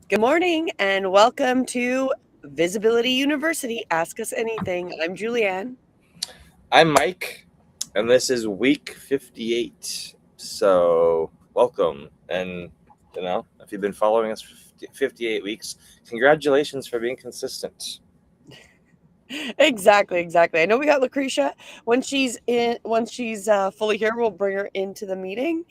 Good morning and welcome to Visibility University. Ask us anything. I'm Julianne. I'm Mike, and this is week 58. So, welcome. And, if you've been following us for 58 weeks, congratulations for being consistent. Exactly. I know we got Lucretia. Once she's fully here, we'll bring her into the meeting.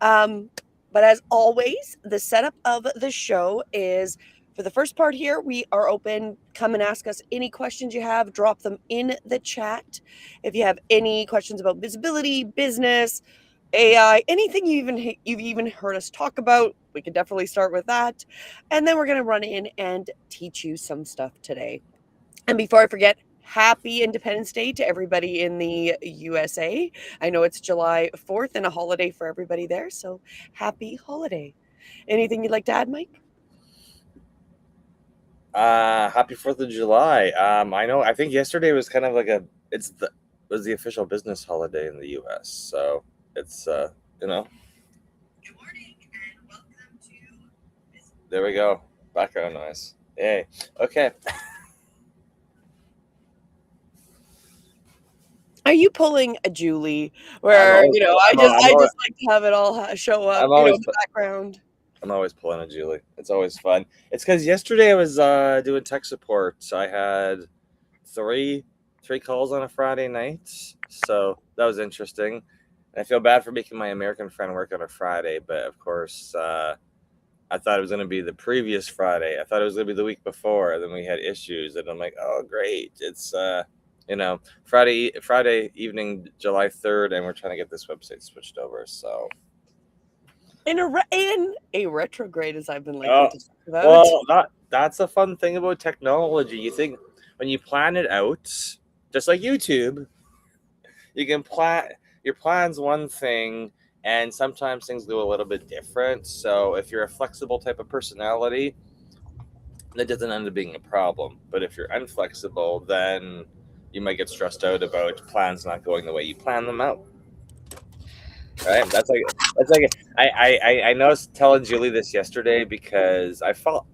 Um, but as always, the setup of the show is for the first part here, we are open. Come and ask us any questions you have. Drop them in the chat. If you have any questions about visibility, business, AI, anything you've even heard us talk about, we can definitely start with that. And then we're going to run in and teach you some stuff today. And before I forget, happy Independence Day to everybody in the USA. I know it's July 4th and a holiday for everybody there, so happy holiday. Anything you'd like to add, Mike? Happy 4th of July. I think yesterday was kind of like was the official business holiday in the US. So, it's, you know, Good morning and welcome to there we go. Background noise. Yay. Okay. Are you pulling a Julie I'm where, always, I I'm, just al- I just like to have it all show up, I'm always, in the background? I'm always pulling a Julie. It's always fun. It's because yesterday I was doing tech support. So I had three calls on a Friday night. So that was interesting. And I feel bad for making my American friend work on a Friday, but of course, I thought it was going to be the previous Friday. I thought it was going to be the week before. And then we had issues, and I'm like, oh great, it's Friday evening, July 3rd, and we're trying to get this website switched over. So In a retrograde, as I've been liking oh, to talk about. well, that's a fun thing about technology. You think when you plan it out, just like YouTube, you can plan your plan's one thing, and sometimes things go a little bit different. So if you're a flexible type of personality, that doesn't end up being a problem. But if you're unflexible, then you might get stressed out about plans not going the way you plan them out. Right? That's like I know I was telling Julie this yesterday because I follow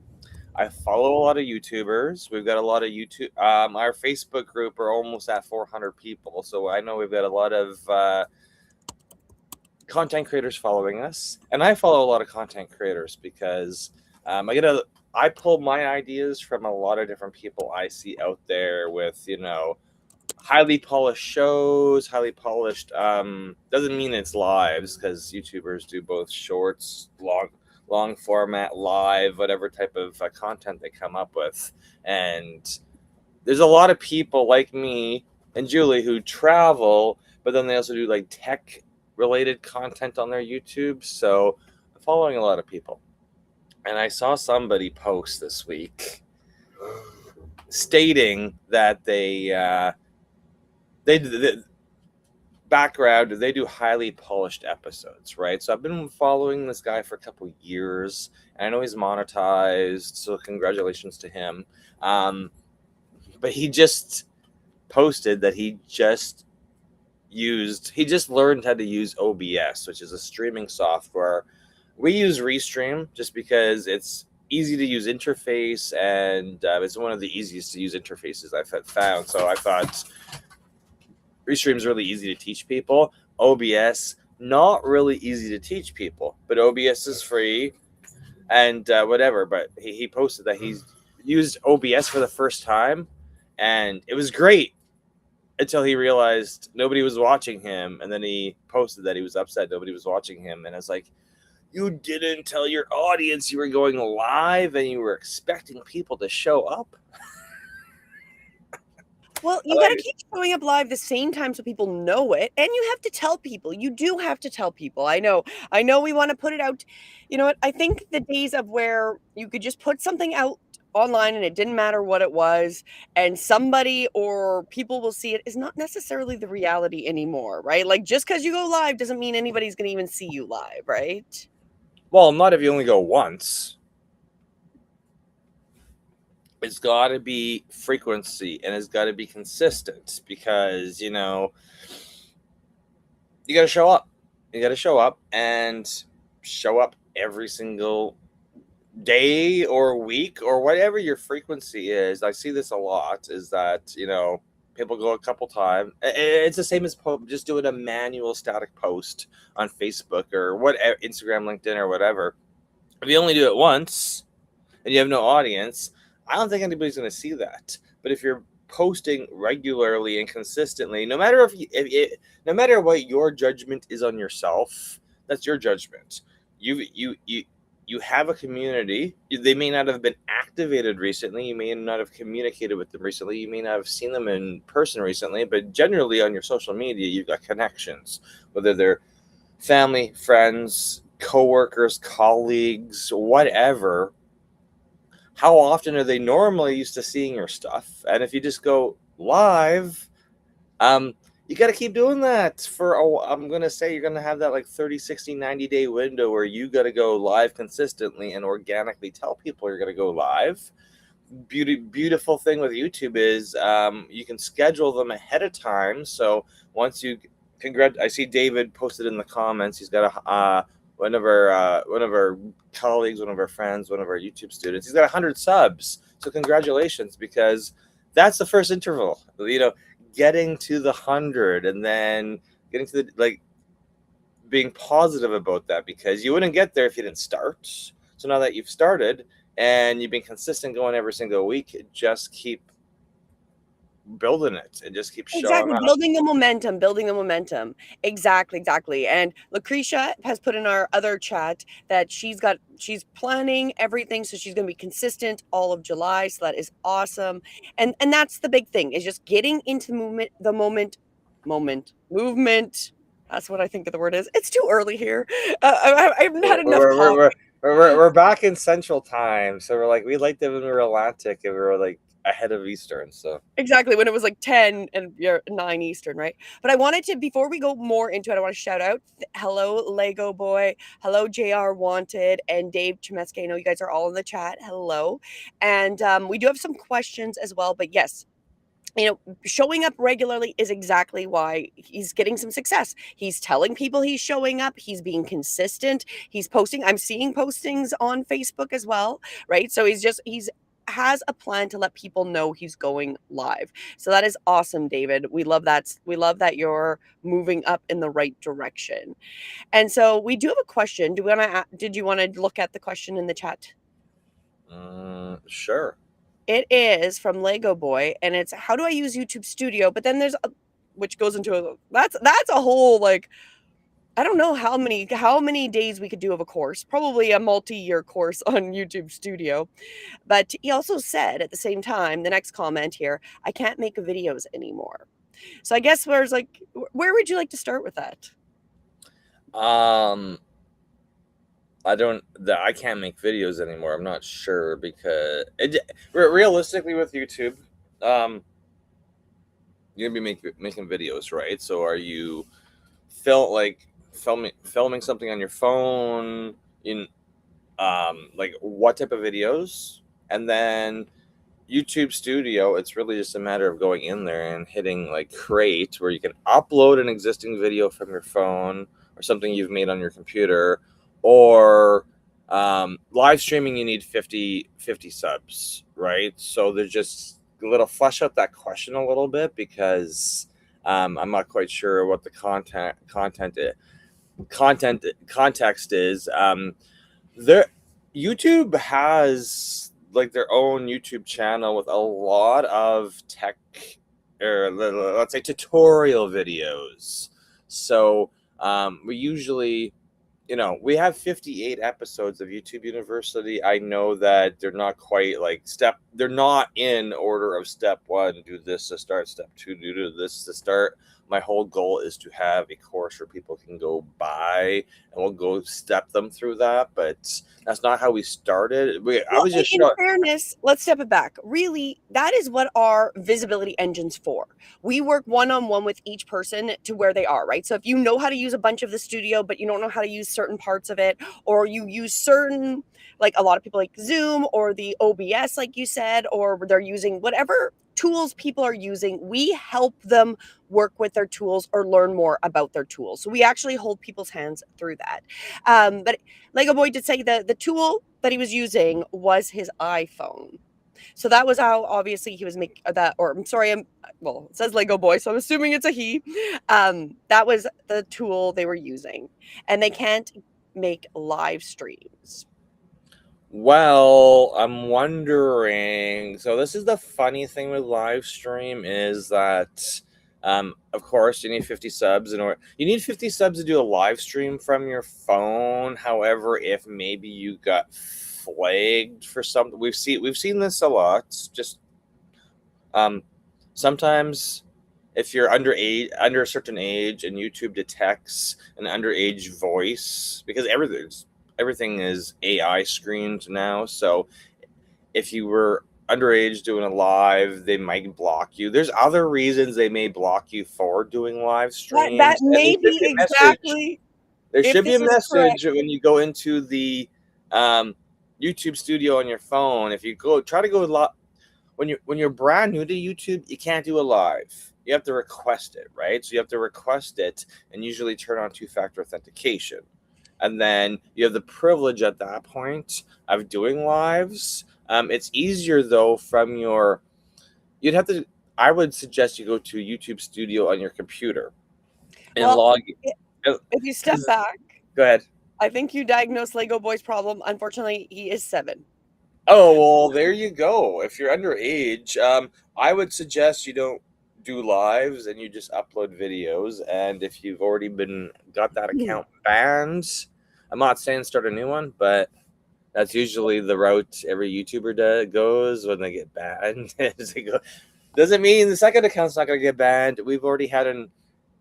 a lot of YouTubers. We've got a lot of YouTube. Our Facebook group are almost at 400 people, so I know we've got a lot of content creators following us, and I follow a lot of content creators because I pull my ideas from a lot of different people I see out there with highly polished shows, highly polished. Doesn't mean it's lives because YouTubers do both shorts, long format, live, whatever type of content they come up with, and there's a lot of people like me and Julie who travel, but then they also do like tech related content on their YouTube. So I'm following a lot of people. And I saw somebody post this week stating that they background, they do highly polished episodes, right? So I've been following this guy for a couple years, and I know he's monetized, so congratulations to him. But he just posted that he just learned how to use OBS, which is a streaming software. We use Restream just because it's easy to use interface, and it's one of the easiest to use interfaces I've found. So I thought Restream is really easy to teach people. OBS, not really easy to teach people, but OBS is free and whatever. But he posted that he's used OBS for the first time, and it was great until he realized nobody was watching him, and then he posted that he was upset nobody was watching him, and I was like, you didn't tell your audience you were going live and you were expecting people to show up. Well, you got to keep showing up live the same time so people know it, and you have to tell people. You do have to tell people. I know we want to put it out. You know what? I think the days of where you could just put something out online and it didn't matter what it was, and somebody or people will see it is not necessarily the reality anymore, right? Like just because you go live doesn't mean anybody's going to even see you live, right? Well, not if you only go once. It's got to be frequency, and it's got to be consistent, because you got to show up. You got to show up, and show up every single day or week or whatever your frequency is. I see this a lot, is that, people go a couple times. It's the same as just doing a manual static post on Facebook or Instagram, LinkedIn, or whatever. If you only do it once and you have no audience, I don't think anybody's going to see that. But if you're posting regularly and consistently, no matter no matter what your judgment is on yourself, that's your judgment. You have a community. They may not have been activated recently. You may not have communicated with them recently. You may not have seen them in person recently. But generally, on your social media, you've got connections, whether they're family, friends, coworkers, colleagues, whatever. How often are they normally used to seeing your stuff? And if you just go live, you got to keep doing that for, I'm going to say you're going to have that like 30, 60, 90-day window where you got to go live consistently and organically tell people you're going to go live. Beautiful thing with YouTube is you can schedule them ahead of time. So once you I see David posted in the comments, he's got one of our colleagues, one of our friends, one of our YouTube students, he's got 100 subs. So congratulations, because that's the first interval. Getting to the 100 and then getting to the being positive about that, because you wouldn't get there if you didn't start. So now that you've started and you've been consistent going every single week, just keep building it and just keep showing up. Building the momentum. Exactly. And Lucretia has put in our other chat that she's planning everything, so she's going to be consistent all of July. So that is awesome. And that's the big thing, is just getting into movement. That's what I think the word is. It's too early here. I haven't had enough coffee. We're back in Central Time, so we liked it when we were Atlantic and we were ahead of Eastern. So exactly, when it was 10 and you're 9 Eastern, right? But I wanted to, before we go more into it, I want to shout out, hello Lego Boy, hello JR Wanted, and Dave Chemesky. I know you guys are all in the chat. Hello. And we do have some questions as well, but yes, showing up regularly is exactly why he's getting some success. He's telling people he's showing up. He's being consistent. He's posting. I'm seeing postings on Facebook as well, right? So he's has a plan to let people know he's going live. So that is awesome, David. We love that. We love that you're moving up in the right direction. And so we do have a question. Did you want to look at the question in the chat? Sure. It is from Lego Boy, and it's, how do I use YouTube Studio? But then there's which goes into that's a whole I don't know how many days we could do of a course, probably a multi-year course on YouTube Studio. But he also said at the same time, the next comment here, I can't make videos anymore. So I guess where would you like to start with that? I can't make videos anymore. I'm not sure, because realistically with YouTube, you're gonna be making videos, right? So are you filming something on your phone in what type of videos? And then YouTube Studio, it's really just a matter of going in there and hitting create, where you can upload an existing video from your phone or something you've made on your computer, or live streaming. You need 50 subs, right? So there's just a little flesh out that question a little bit, because I'm not quite sure what the context is. YouTube has their own YouTube channel with a lot of tech, or let's say tutorial videos. So we usually, we have 58 episodes of YouTube University. I know that they're not quite they're not in order of step 1, do this to start, step 2, do this to start. My whole goal is to have a course where people can go buy, and we'll go step them through that. But that's not how we started. In fairness, let's step it back. Really, that is what our visibility engine's for. We work one-on-one with each person to where they are, right? So if you know how to use a bunch of the studio, but you don't know how to use certain parts of it, or you use certain, a lot of people like Zoom or the OBS, like you said, or they're using whatever tools people are using, we help them work with their tools or learn more about their tools. So we actually hold people's hands through that. But Lego Boy did say that the tool that he was using was his iPhone. So that was how obviously he was making that, or I'm sorry, well, it says Lego Boy, so I'm assuming it's a he. That was the tool they were using, and they can't make live streams. Well, I'm wondering. So this is the funny thing with live stream is that, of course, you need 50 subs in order. You need 50 subs to do a live stream from your phone. However, if maybe you got flagged for something, we've seen this a lot. Just sometimes if you're under a certain age, and YouTube detects an underage voice because everything is AI screened now. So if you were underage doing a live, they might block you. There's other reasons they may block you for doing live That streams, and may be exactly there if should be a this is correct. message when you go into the YouTube studio on your phone. If you try to go when you're brand new to YouTube, you can't do a live. You have to request it, right? So you have to request it and usually turn on two-factor authentication. And then you have the privilege at that point of doing lives. It's easier though from you'd have to, I would suggest you go to YouTube Studio on your computer and Well, log if you step back, Go ahead. I think you diagnosed Lego Boy's problem. Unfortunately, he is 7. Oh, well, there you go. If you're underage, I would suggest you don't do lives and you just upload videos. And if you've already got that account banned, I'm not saying start a new one, but that's usually the route every YouTuber goes when they get banned. Doesn't mean the second account's not going to get banned. We've already had a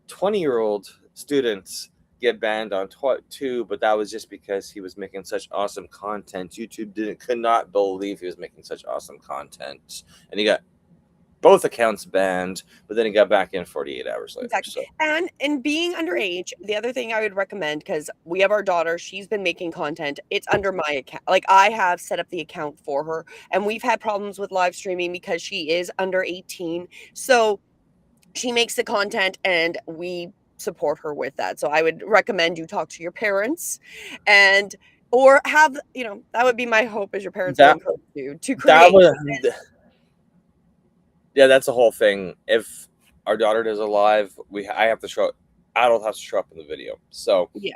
20-year-old student get banned on two, but that was just because he was making such awesome content. YouTube could not believe he was making such awesome content, and he got both accounts banned, but then he got back in 48 hours later. Exactly. So. And being underage, the other thing I would recommend, because we have our daughter, she's been making content. It's under my account. Like I have set up the account for her, and we've had problems with live streaming because she is under 18. So she makes the content, and we support her with that. So I would recommend you talk to your parents, and or have that would be my hope, is your parents will encourage you to create. Yeah, that's the whole thing. If our daughter does a live, I have to show adult has to show up in the video. So yeah,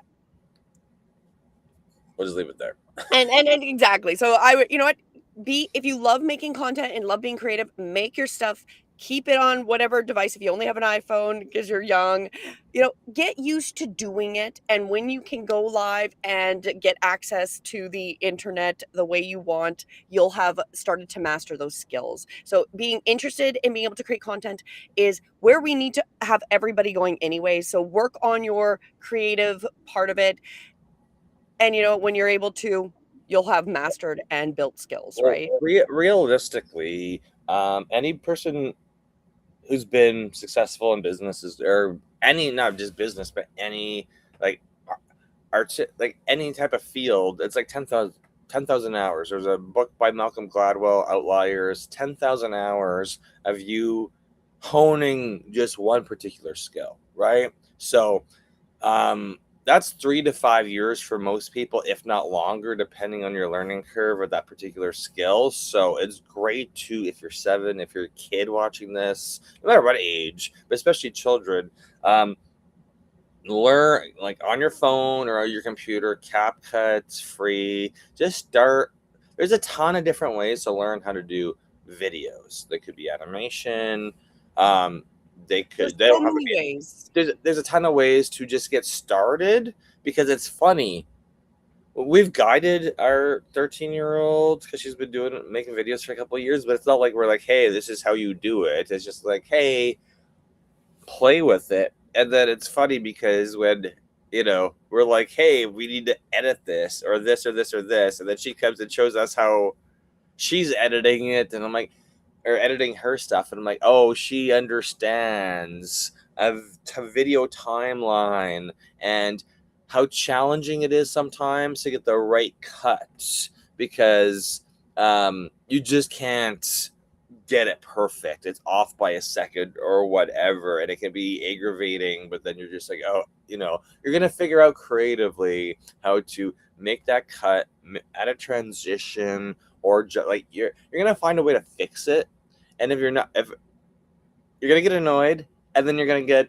we'll just leave it there. And exactly. So I would, if you love making content and love being creative, make your stuff. Keep it on whatever device. If you only have an iPhone because you're young, get used to doing it. And when you can go live and get access to the internet the way you want, you'll have started to master those skills. So being interested in being able to create content is where we need to have everybody going anyway. So work on your creative part of it. And when you're able to, you'll have mastered and built skills, right? Realistically, any person who's been successful in businesses, or any, not just business, but any like art, like any type of field, it's like 10,000 hours. There's a book by Malcolm Gladwell, Outliers, 10,000 hours of you honing just one particular skill, right? So that's 3 to 5 years for most people, if not longer, depending on your learning curve of that particular skill. So it's great to, if you're 7, if you're a kid watching this, no matter what age, but especially children, learn like on your phone or your computer. CapCut's free. Just start. There's a ton of different ways to learn how to do videos. They could be animation. There's a ton of ways to just get started, because it's funny. We've guided our 13-year-old because she's been making videos for a couple of years, but it's not like we're like, hey, this is how you do it. It's just like, hey, play with it. And then it's funny because when we're like, hey, we need to edit this or this or this or this, and then she comes and shows us how she's editing it, and I'm like, or editing her stuff, and I'm like, oh, she understands a video timeline and how challenging it is sometimes to get the right cut, because you just can't get it perfect. It's off by a second or whatever, and it can be aggravating, but then you're just like, oh, you're going to figure out creatively how to make that cut, add a transition, or like you're going to find a way to fix it. And if you're going to get annoyed, and then you're going to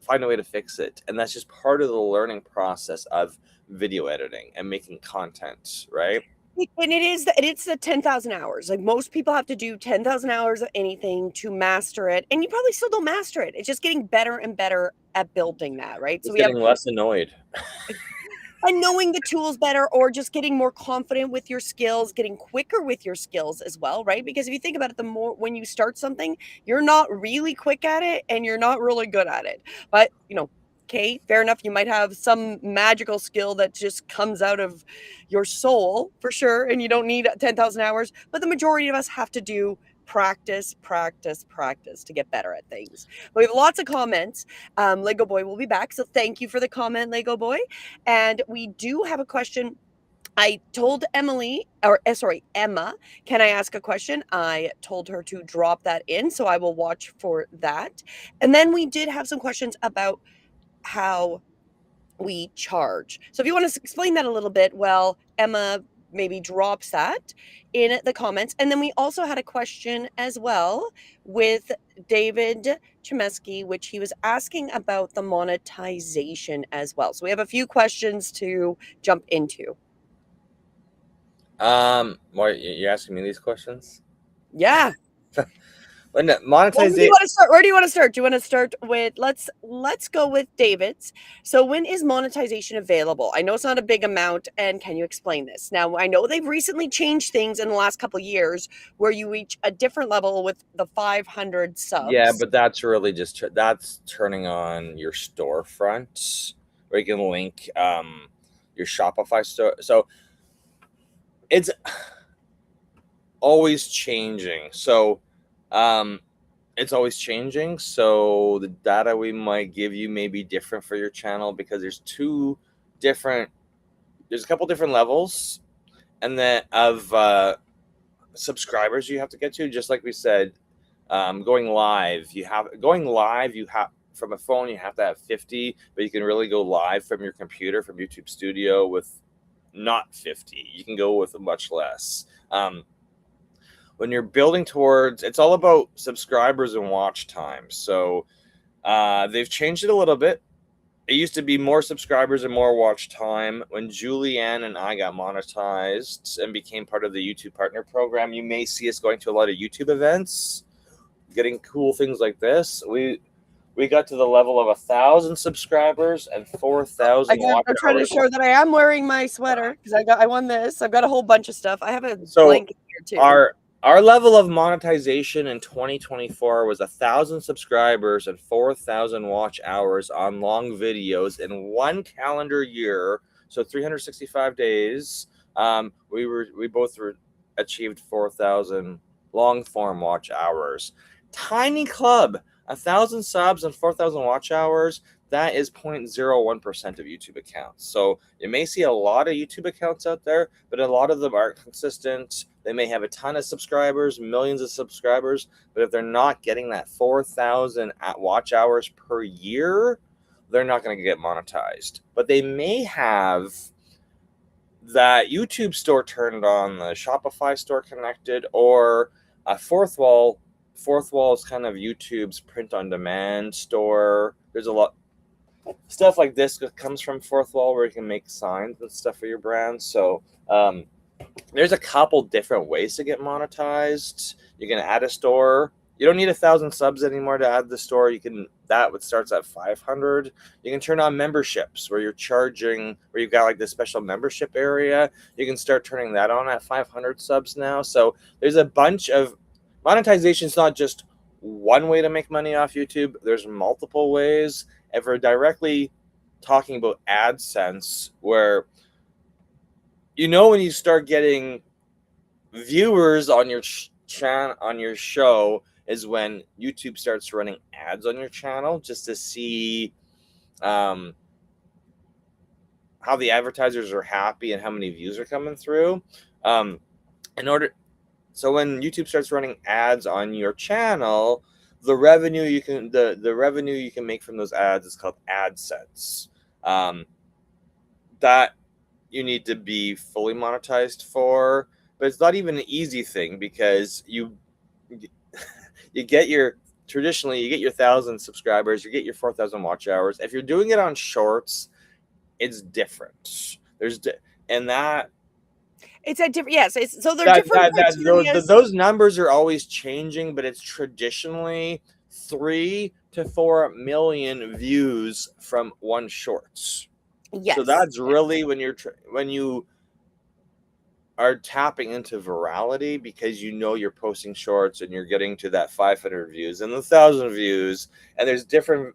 find a way to fix it. And that's just part of the learning process of video editing and making content, right? And it's the 10,000 hours. Like, most people have to do 10,000 hours of anything to master it, and you probably still don't master it. It's just getting better and better at building that, right? Just getting less annoyed. And knowing the tools better, or just getting more confident with your skills, getting quicker with your skills as well, right? Because if you think about it, the more when you start something, you're not really quick at it and you're not really good at it. But, okay, fair enough. You might have some magical skill that just comes out of your soul for sure, and you don't need 10,000 hours. But the majority of us have to do practice to get better at things. But we have lots of comments. Lego Boy will be back, so thank you for the comment, Lego Boy. And we do have a question. I told Emma, can I ask a question? I told her to drop that in, so I will watch for that. And then we did have some questions about how we charge. So if you want to explain that a little bit, well, Emma maybe drops that in the comments. And then we also had a question as well with David Chemesky, which he was asking about the monetization as well. So we have a few questions to jump into. Why you're asking me these questions? Yeah. When monetization. Where do you want to start? Do you want to start with let's go with David's. So when is monetization available? I know it's not a big amount, and can you explain this? Now, I know they've recently changed things in the last couple of years where you reach a different level with the 500 subs. Yeah, but that's really just that's turning on your storefront where you can link your Shopify store. So it's always changing. So it's always changing. So the data we might give you may be different for your channel because there's a couple different levels and then of subscribers you have to get to. Just like we said, going live, you have from a phone, you have to have 50, but you can really go live from your computer, from YouTube Studio with not 50. You can go with much less. When you're building towards, it's all about subscribers and watch time. So they've changed it a little bit. It used to be more subscribers and more watch time. When Julianne and I got monetized and became part of the YouTube Partner Program, you may see us going to a lot of YouTube events, getting cool things like this. We got to the level of 1,000 subscribers and 4,000 watch hours. I'm trying to show that I am wearing my sweater because I won this. I've got a whole bunch of stuff. I have a blanket here too. Our level of monetization in 2024 was 1,000 subscribers and 4,000 watch hours on long videos in one calendar year. So 365 days. We both achieved 4,000 long form watch hours. Tiny club, 1,000 subs and 4,000 watch hours. That is 0.01% of YouTube accounts. So you may see a lot of YouTube accounts out there, but a lot of them aren't consistent. They may have a ton of subscribers, millions of subscribers, but if they're not getting that 4,000 watch hours per year, they're not going to get monetized. But they may have that YouTube store turned on, the Shopify store connected, or a Fourth Wall. Fourth Wall is kind of YouTube's print-on-demand store. There's a lot stuff like this that comes from Fourth Wall where you can make signs and stuff for your brand. So there's a couple different ways to get monetized. You can add a store. You don't need 1,000 subs anymore to add the store. That starts at 500. You can turn on memberships where you're charging, where you've got like this special membership area. You can start turning that on at 500 subs now. So there's a bunch of monetization. Is not just one way to make money off YouTube. There's multiple ways. If we're directly talking about AdSense, where when you start getting viewers on your channel, on your show, is when YouTube starts running ads on your channel just to see how the advertisers are happy and how many views are coming through. So when YouTube starts running ads on your channel, the revenue you can the revenue you can make from those ads is called AdSense. That you need to be fully monetized for, but it's not even an easy thing because you get your traditionally you get your 1,000 subscribers, you get your 4,000 watch hours. If you're doing it on shorts, it's different. And that It's a different, yes. So they're different criteria. those numbers are always changing, but it's traditionally 3 to 4 million views from one shorts. Yes. So that's really when you are tapping into virality, because you know you're posting shorts and you're getting to that 500 views and the 1,000 views, and there's different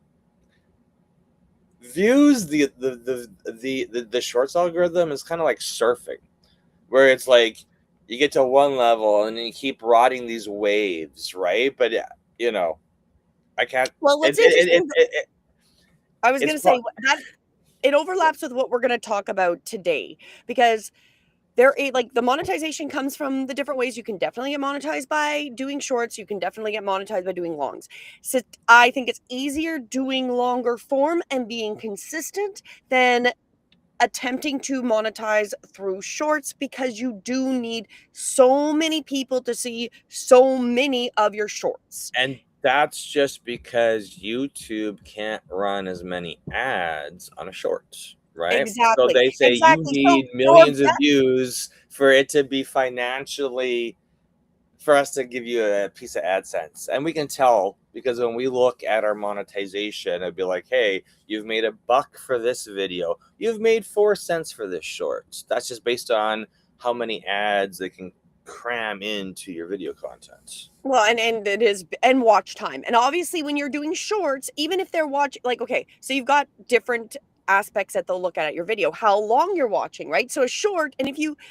views. The shorts algorithm is kind of like surfing, where it's like you get to one level and then you keep riding these waves, right? But I can't. Well, what's interesting, I was going to say that it overlaps with what we're going to talk about today, because like the monetization comes from the different ways. You can definitely get monetized by doing shorts. You can definitely get monetized by doing longs. So I think it's easier doing longer form and being consistent than attempting to monetize through shorts, because you do need so many people to see so many of your shorts. And that's just because YouTube can't run as many ads on a short, right? Exactly. So they say you need millions of views for it to be financially, for us to give you a piece of AdSense. And we can tell, because when we look at our monetization, it'd be like, hey, you've made $1 for this video. You've made 4 cents for this short. That's just based on how many ads they can cram into your video content. Well, and it is, and watch time. And obviously when you're doing shorts, even if they're watching, like, okay, so you've got different aspects that they'll look at your video, how long you're watching, right? So a short, and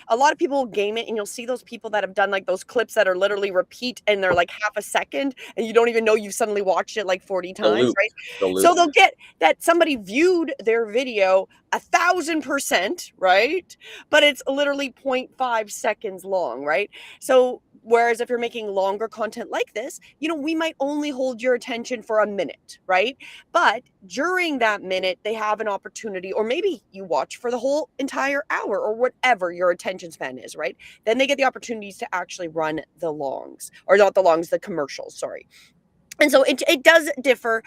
a lot of people will game it, and you'll see those people that have done like those clips that are literally repeat, and they're like half a second, and you don't even know you've suddenly watched it like 40 times, right? So they'll get that somebody viewed their video 1,000%, right? But it's literally 0.5 seconds long, right? So whereas if you're making longer content like this, we might only hold your attention for a minute, right? But during that minute, they have an opportunity, or maybe you watch for the whole entire hour or whatever your attention span is, right? Then they get the opportunities to actually run the longs, or not the longs, the commercials, sorry. And so it does differ.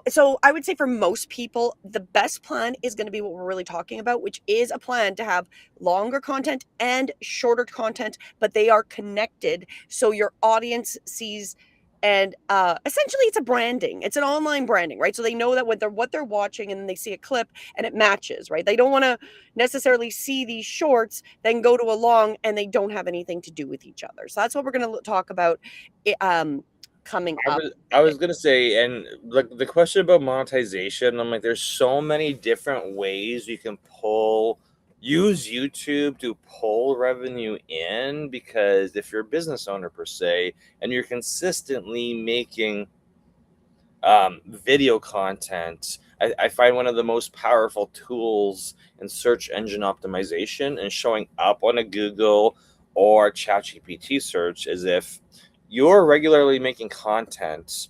So I would say for most people, the best plan is going to be what we're really talking about, which is a plan to have longer content and shorter content, but they are connected. So your audience sees, and essentially it's a branding. It's an online branding, right? So they know that what they're watching, and then they see a clip and it matches, right? They don't want to necessarily see these shorts, then go to a long, and they don't have anything to do with each other. So that's what we're going to talk about coming up. I was gonna say, and the question about monetization, I'm like, there's so many different ways you can use YouTube to pull revenue in, because if you're a business owner per se, and you're consistently making video content, I find one of the most powerful tools in search engine optimization and showing up on a Google or ChatGPT search is if you're regularly making content,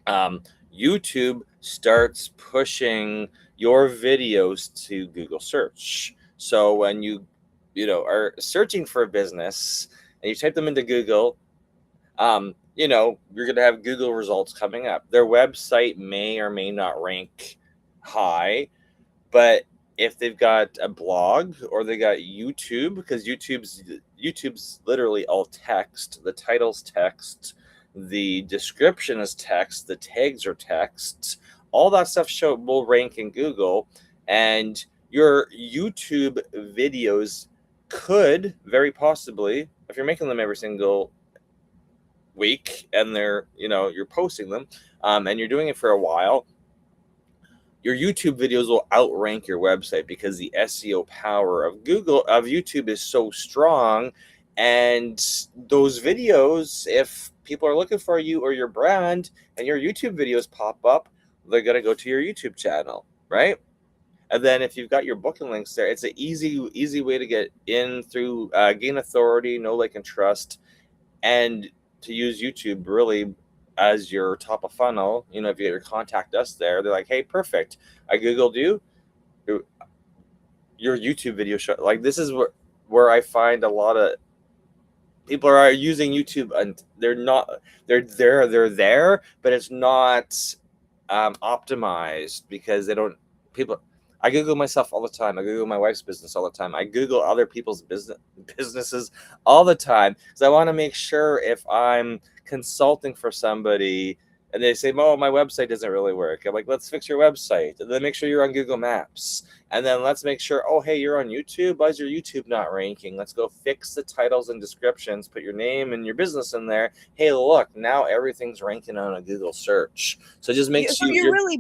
YouTube starts pushing your videos to Google search. So when you are searching for a business and you type them into Google, you're going to have Google results coming up. Their website may or may not rank high, but if they've got a blog or they got YouTube, because YouTube's literally all text, the title's text, the description is text, the tags are text, all that stuff will rank in Google, and your YouTube videos could very possibly, if you're making them every single week and you're posting them, and you're doing it for a while, your YouTube videos will outrank your website, because the SEO power of YouTube is so strong. And those videos, if people are looking for you or your brand and your YouTube videos pop up, they're going to go to your YouTube channel, right? And then if you've got your booking links there, it's an easy way to get in through gain authority, know, like, and trust. and to use YouTube really as your top of funnel. You know, if you get your contact us there, they're like, hey, perfect. I Googled you. Your YouTube video show. Like, this is where I find a lot of people are using YouTube, and they're there, but it's not optimized because they don't people. I Google myself all the time. I Google my wife's business all the time. I Google other people's businesses all the time because I want to make sure if I'm consulting for somebody and they say, "Oh, my website doesn't really work." I'm like, "Let's fix your website." And then make sure you're on Google Maps. And then let's make sure, oh, hey, you're on YouTube. Why is your YouTube not ranking? Let's go fix the titles and descriptions. Put your name and your business in there. Hey, look, now everything's ranking on a Google search. So it just makes So you you're your really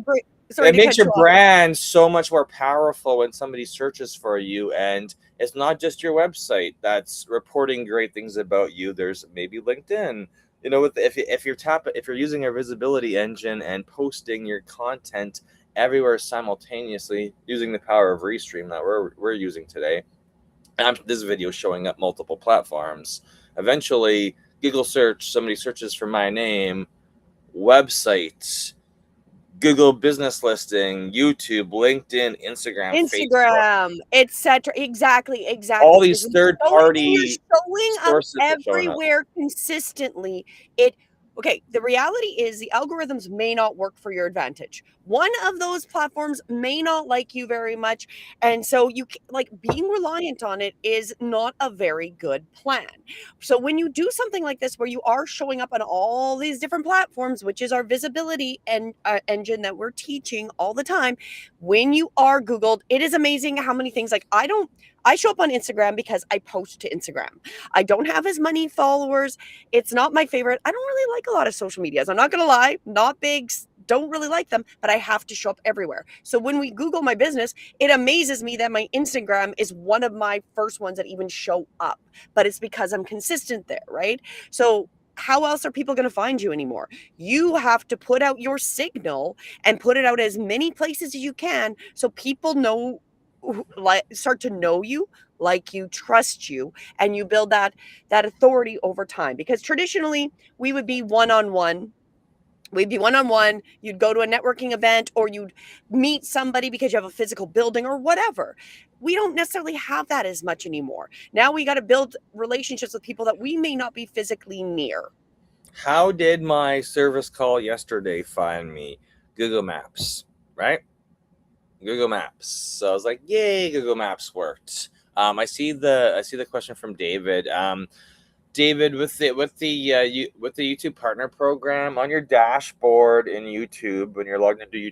sorry it to makes cut you your off. brand so much more powerful when somebody searches for you. And it's not just your website that's reporting great things about you. There's maybe LinkedIn. You know, if you're using a visibility engine and posting your content everywhere simultaneously using the power of Restream that we're using today, and this video showing up multiple platforms. Eventually, Google search, somebody searches for my name, website, Google business listing, YouTube, LinkedIn, Instagram, Facebook, Etc. Exactly, all exactly. Because these when third you're party showing up sources are showing up. everywhere consistently, it okay, the reality is the algorithms may not work for your advantage. One of those platforms may not like you very much, and so like being reliant on it is not a very good plan. So when you do something like this where you are showing up on all these different platforms, which is our visibility and engine that we're teaching all the time, when you are Googled, it is amazing how many things like I show up on Instagram because I post to Instagram. I don't have as many followers. It's not my favorite. I don't really like a lot of social medias. I'm not going to lie, not big, don't really like them, but I have to show up everywhere. So when we Google my business, it amazes me that my Instagram is one of my first ones that even show up, but it's because I'm consistent there, right? So how else are people going to find you anymore? You have to put out your signal and put it out as many places as you can so people know, like, start to know you, like you, trust you, and you build that authority over time. Because traditionally we would be one-on-one. We'd be one-on-one. You'd go to a networking event or you'd meet somebody because you have a physical building or whatever. We don't necessarily have that as much anymore. Now we got to build relationships with people that we may not be physically near. How did my service call yesterday find me? Google Maps, right? Google Maps. So I was like, "Yay, Google Maps worked." I see the question from David. David, with the YouTube Partner Program on your dashboard in YouTube, when you're logged into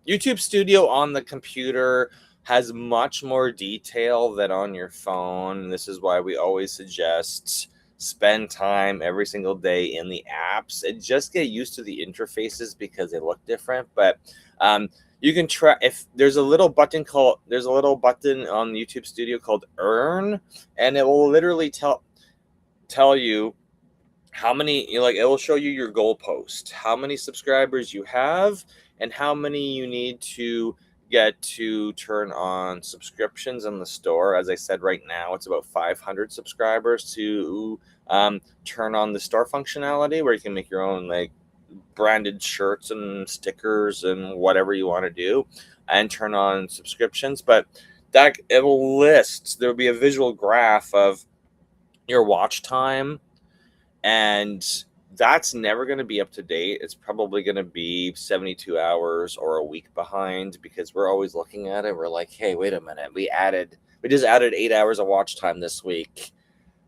YouTube Studio on the computer has much more detail than on your phone. This is why we always suggest spend time every single day in the apps and just get used to the interfaces because they look different. But you can try, if there's a little button on YouTube Studio called Earn, and it will literally tell you how many, like, it will show you your goalpost, how many subscribers you have, and how many you need to get to turn on subscriptions in the store. As I said, right now it's about 500 subscribers to turn on the store functionality, where you can make your own like branded shirts and stickers and whatever you want to do, and turn on subscriptions. But that it will list. There will be a visual graph of your watch time, and that's never going to be up to date. It's probably going to be 72 hours or a week behind, because we're always looking at it. We're like, hey, wait a minute. We just added 8 hours of watch time this week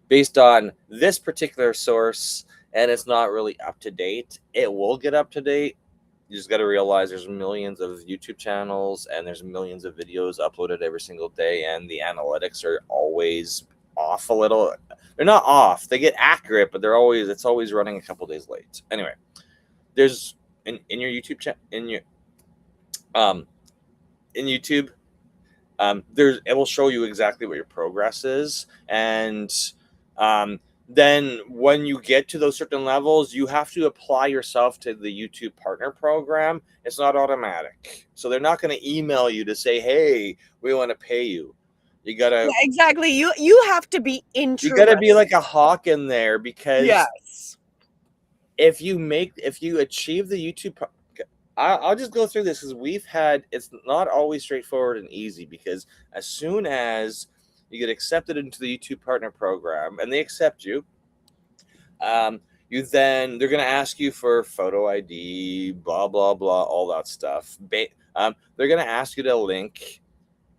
based on this particular source, and it's not really up to date. It will get up to date. You just got to realize there's millions of YouTube channels and there's millions of videos uploaded every single day, and the analytics are always off a little. They're not off, they get accurate, but it's always running a couple days late. Anyway, there's in your YouTube channel, in YouTube, it will show you exactly what your progress is. And then when you get to those certain levels, you have to apply yourself to the YouTube Partner Program. It's not automatic, so they're not going to email you to say, hey, we want to pay you. You gotta exactly. You have to be you gotta be interested. like a hawk in there, because Yes. if you achieve the YouTube, I'll just go through this, because it's not always straightforward and easy, because as soon as you get accepted into the YouTube Partner Program and they accept you, they're going to ask you for photo ID, blah blah blah, all that stuff. They're going to ask you to link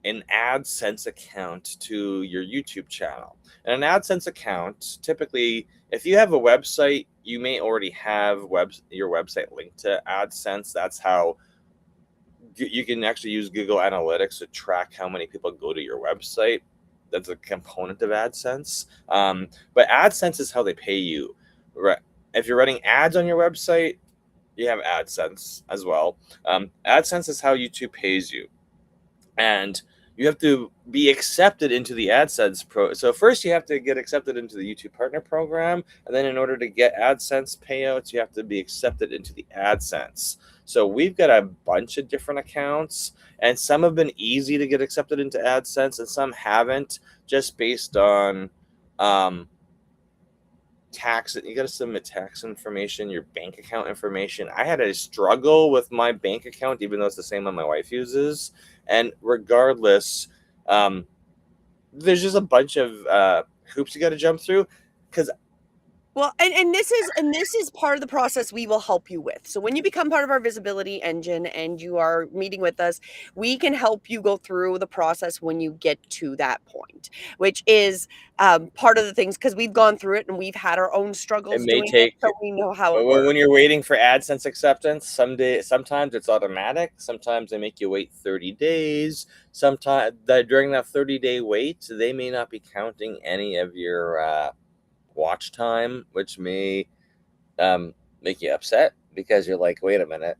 an AdSense account to your YouTube channel. And an AdSense account, typically, if you have a website, you may already have your website linked to AdSense. That's how you can actually use Google Analytics to track how many people go to your website. That's a component of AdSense. But AdSense is how they pay you. If you're running ads on your website, you have AdSense as well. AdSense is how YouTube pays you. And you have to be accepted into the AdSense pro. So first you have to get accepted into the YouTube Partner Program, and then in order to get AdSense payouts, you have to be accepted into the AdSense. So we've got a bunch of different accounts, and some have been easy to get accepted into AdSense, and some haven't, just based on tax. You got to submit tax information, your bank account information. I had a struggle with my bank account, even though it's the same one my wife uses. And regardless, there's just a bunch of hoops you got to jump through, because Well, and this is part of the process we will help you with. So when you become part of our visibility engine and you are meeting with us, we can help you go through the process when you get to that point, which is part of the things, because we've gone through it and we've had our own it struggles may doing it, take, so we know how it when works. you're waiting for AdSense acceptance, sometimes it's automatic. Sometimes they make you wait 30 days. Sometimes during that 30-day wait, they may not be counting any of your watch time, which may make you upset, because you're like, wait a minute.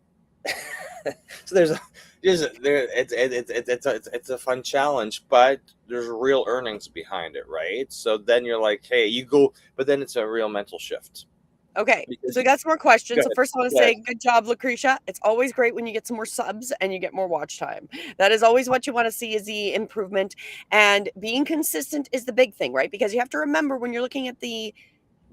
So it's a fun challenge, but there's real earnings behind it, right? So then you're like, hey, you go, but then it's a real mental shift, Okay, because so we got some more questions. So good, first I want to good. say good job, Lucretia. It's always great when you get some more subs and you get more watch time. That is always what you want to see, is the improvement. And being consistent is the big thing, right? Because you have to remember, when you're looking at the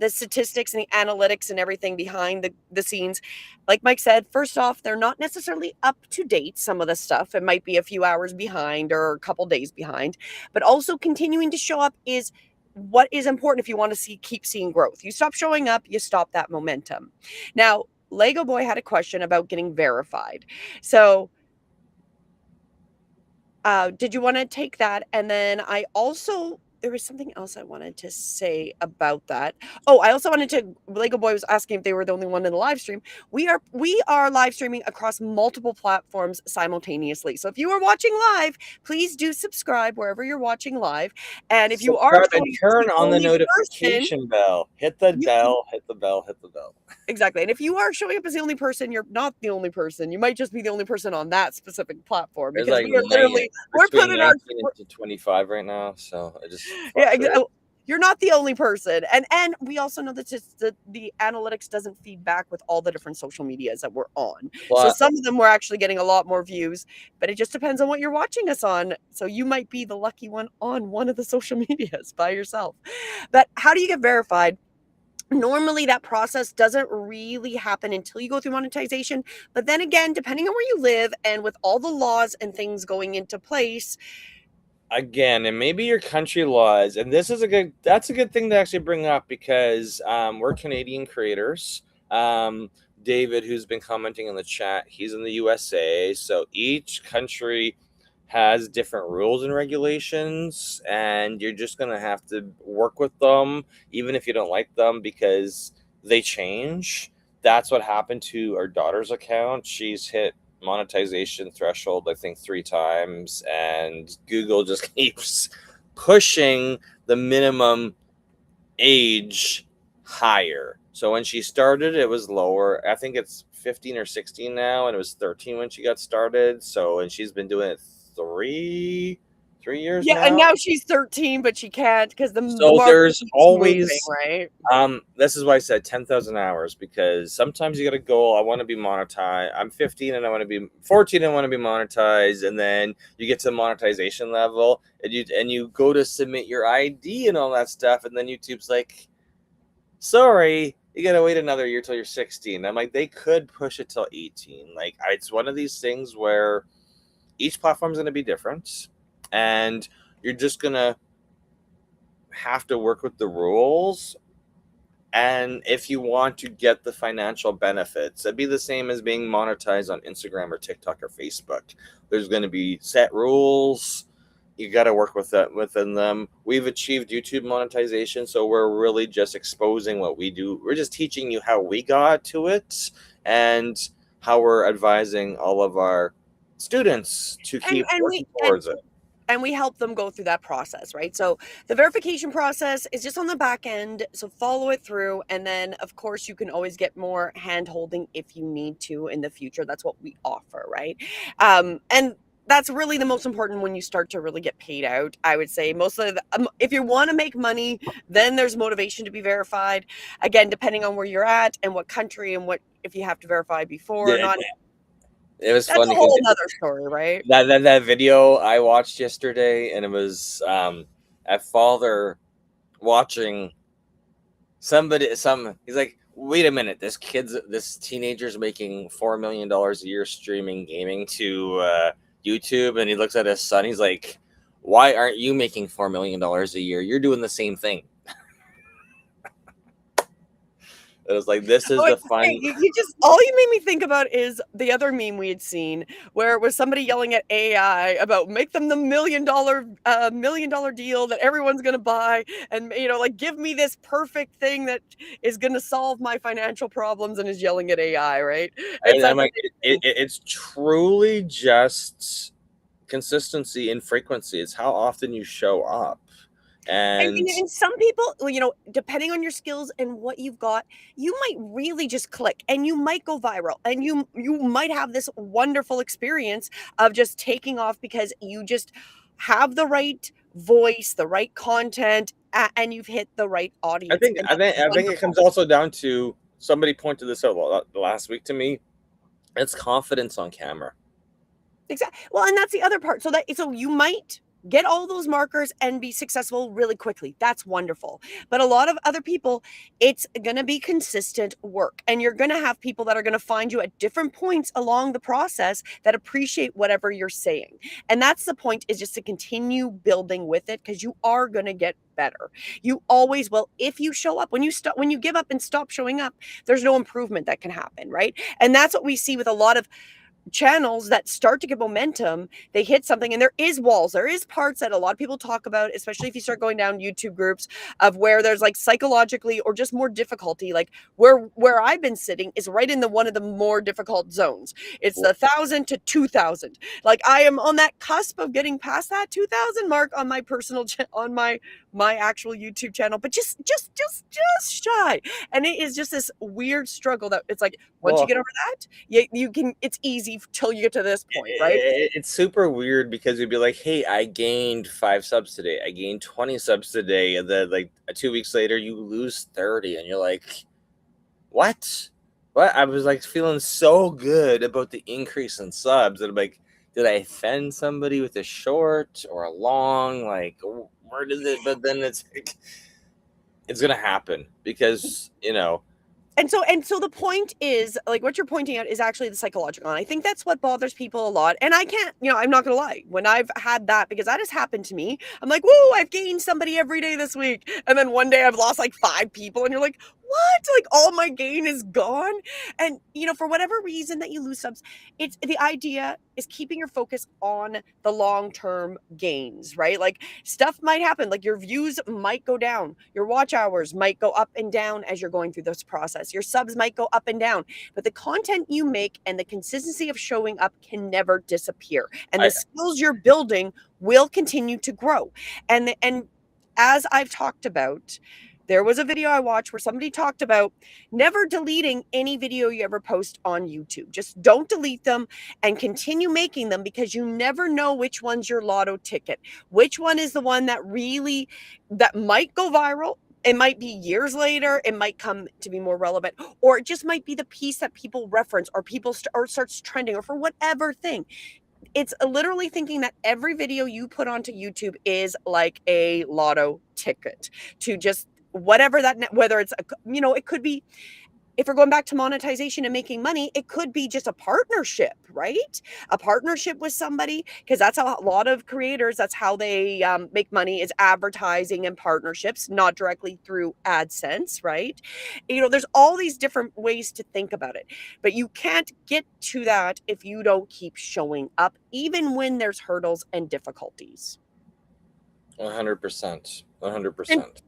statistics and the analytics and everything behind the scenes, like Mike said, first off, they're not necessarily up to date. Some of the stuff, it might be a few hours behind or a couple days behind, but also continuing to show up is what is important if you want to keep seeing growth. You stop showing up, you stop that momentum. Now, Lego Boy had a question about getting verified. So did you want to take that? And then there was something else I wanted to say about that. Oh, I also wanted to, Lego Boy was asking if they were the only one in the live stream. We are live streaming across multiple platforms simultaneously. So if you are watching live, please do subscribe wherever you're watching live. And if you are Subscribe and showing us turn the on the only person, notification bell. Hit the you, bell, hit the bell, hit the bell. exactly. And if you are showing up as the only person, you're not the only person. You might just be the only person on that specific platform, There's because like we are literally, we're between putting our 19 to 25 right now, so it just yeah, fluctuates. you're not the only person. And we also know that the analytics doesn't feed back with all the different social medias that we're on. So But some of them we're actually getting a lot more views, but it just depends on what you're watching us on. So you might be the lucky one on one of the social medias by yourself. But how do you get verified? Normally that process doesn't really happen until you go through monetization. But then again, depending on where you live and with all the laws and things going into place, again, and maybe your country laws, and that's a good thing to actually bring up, because we're Canadian creators. David, who's been commenting in the chat, he's in the USA, so each country has different rules and regulations, and you're just going to have to work with them, even if you don't like them, because they change. That's what happened to our daughter's account. She's hit monetization threshold, I think, 3 times, and Google just keeps pushing the minimum age higher. So when she started, it was lower. I think it's 15 or 16 now, and it was 13 when she got started. So, and she's been doing it 3 years Yeah, and now. now she's 13, but she can't because the So market there's keeps moving, always right? this is why I said 10,000 hours, because sometimes you got a goal. I want to be monetized. I'm 15 and I want to be 14 and I want to be monetized. And then you get to the monetization level and you go to submit your ID and all that stuff. And then YouTube's like, sorry, you got to wait another year till you're 16. I'm like, they could push it till 18. Like, it's one of these things where each platform is going to be different. And you're just going to have to work with the rules. And if you want to get the financial benefits, it'd be the same as being monetized on Instagram or TikTok or Facebook. There's going to be set rules. You got to work with that within them. We've achieved YouTube monetization, so we're really just exposing what we do. We're just teaching you how we got to it and how we're advising all of our students to And keep working towards it. and we help them go through that process, right? So the verification process is just on the back end. So follow it through. And then, of course, you can always get more hand holding if you need to in the future. That's what we offer, right? And that's really the most important when you start to really get paid out. I would say most of the, if you want to make money, then there's motivation to be verified. Again, depending on where you're at and what country and what, if you have to verify before or Yeah, not, it was that's funny a because whole nother story, right? that video I watched yesterday, and it was a father watching he's like, wait a minute, this teenager's making $4 million a year streaming gaming to YouTube, and he looks at his son, he's like, why aren't you making $4 million a year? You're doing the same thing. It was like, this is Oh, the hey, fun. you just all you made me think about is the other meme we had seen where it was somebody yelling at AI about make them the $1 million deal that everyone's gonna buy, and like give me this perfect thing that is gonna solve my financial problems, and is yelling at AI, right? It's And that I'm like, it's truly just consistency and frequency. It's how often you show up. And and some people, depending on your skills and what you've got, you might really just click and you might go viral and you might have this wonderful experience of just taking off because you just have the right voice, the right content, and you've hit the right I audience. think And I that's think I think it wonderful. comes also down to, somebody pointed this out last week to me. It's confidence on camera. Exactly. Well, and that's the other part. So you might get all those markers and be successful really quickly. That's wonderful. But a lot of other people, it's going to be consistent work. And you're going to have people that are going to find you at different points along the process that appreciate whatever you're saying. And that's the point, is just to continue building with it, because you are going to get better. You always will. If you show up, when you give up and stop showing up, there's no improvement that can happen, right? And that's what we see with a lot of channels that start to get momentum. They hit something, and there is walls, there is parts that a lot of people talk about, especially if you start going down YouTube groups, of where there's like psychologically or just more difficulty. Like where I've been sitting is right in the one of the more difficult zones. It's the 1,000 to 2,000. Like I am on that cusp of getting past that 2,000 mark on my personal on my actual YouTube channel, but just shy. And it is just this weird struggle that it's like once you Well, get over that, you can, it's easy till you get to this point, right? it's super weird because you'd be like, hey, I gained 5 subs today, I gained 20 subs today, and then like 2 weeks later you lose 30, and you're like, what? I was like feeling so good about the increase in subs, and I'm like, did I offend somebody with a short or a long? Like, where did it? But then it's like, it's gonna happen because And so the point is, like what you're pointing out is actually the psychological. And I think that's what bothers people a lot. And I can't, I'm not gonna lie, when I've had that, because that has happened to me, I'm like, whoa, I've gained somebody every day this week. And then one day I've lost like 5 people, and you're like, what? Like all my gain is gone. And for whatever reason that you lose subs, it's the idea is keeping your focus on the long-term gains, right? Like stuff might happen, like your views might go down, your watch hours might go up and down as you're going through this process, your subs might go up and down, but the content you make and the consistency of showing up can never disappear, and I the skills you're building will continue to grow. And as I've talked about, There was a video I watched where somebody talked about never deleting any video you ever post on YouTube. Just don't delete them and continue making them, because you never know which one's your lotto ticket. Which one is the one that might go viral. It might be years later, it might come to be more relevant, or it just might be the piece that people reference, or or starts trending, or for whatever thing. It's literally thinking that every video you put onto YouTube is like a lotto ticket to just whatever whether it's it could be, if we're going back to monetization and making money, it could be just a partnership, right? A partnership with somebody, because that's how a lot of creators, that's how they make money, is advertising and partnerships, not directly through AdSense, right? There's all these different ways to think about it, but you can't get to that if you don't keep showing up, even when there's hurdles and difficulties. 100%. 100%.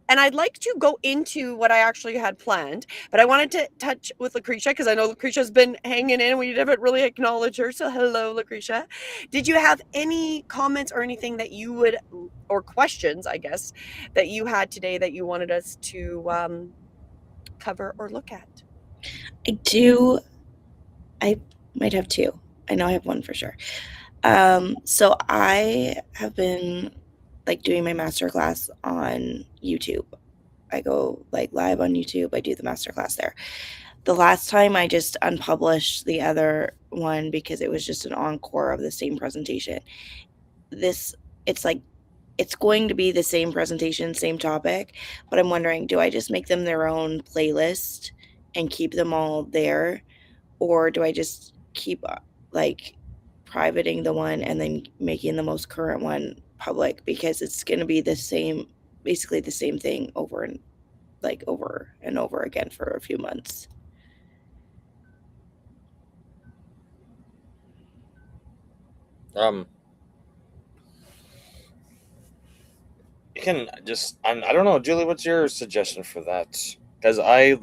And I'd like to go into what I actually had planned, but I wanted to touch with Lucretia, because I know Lucretia's been hanging in. We haven't really acknowledged her. So hello, Lucretia. Did you have any comments or anything that you would, or questions, I guess, that you had today that you wanted us to cover or look at? I do. I might have two. I know I have one for sure. So I have been doing my masterclass on YouTube. I go live on YouTube. I do the masterclass there. The last time I just unpublished the other one because it was just an encore of the same presentation. It's going to be the same presentation, same topic, but I'm wondering, do I just make them their own playlist and keep them all there? Or do I just keep privating the one and then making the most current one public, because it's going to be basically the same thing over and over again for a few months. You can just, I don't know, Julie, what's your suggestion for that? Because I'm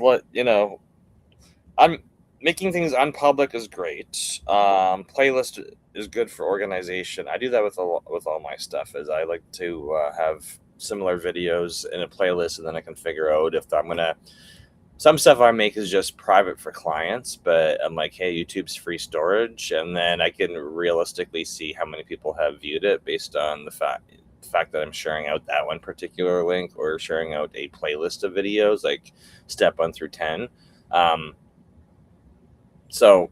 making things unpublic is great. Playlist is good for organization. I do that with all my stuff. Is I like to have similar videos in a playlist, and then I can figure out if I'm gonna. Some stuff I make is just private for clients, but I'm like, hey, YouTube's free storage, and then I can realistically see how many people have viewed it based on the fact that I'm sharing out that one particular link, or sharing out a playlist of videos like step 1 through 10. So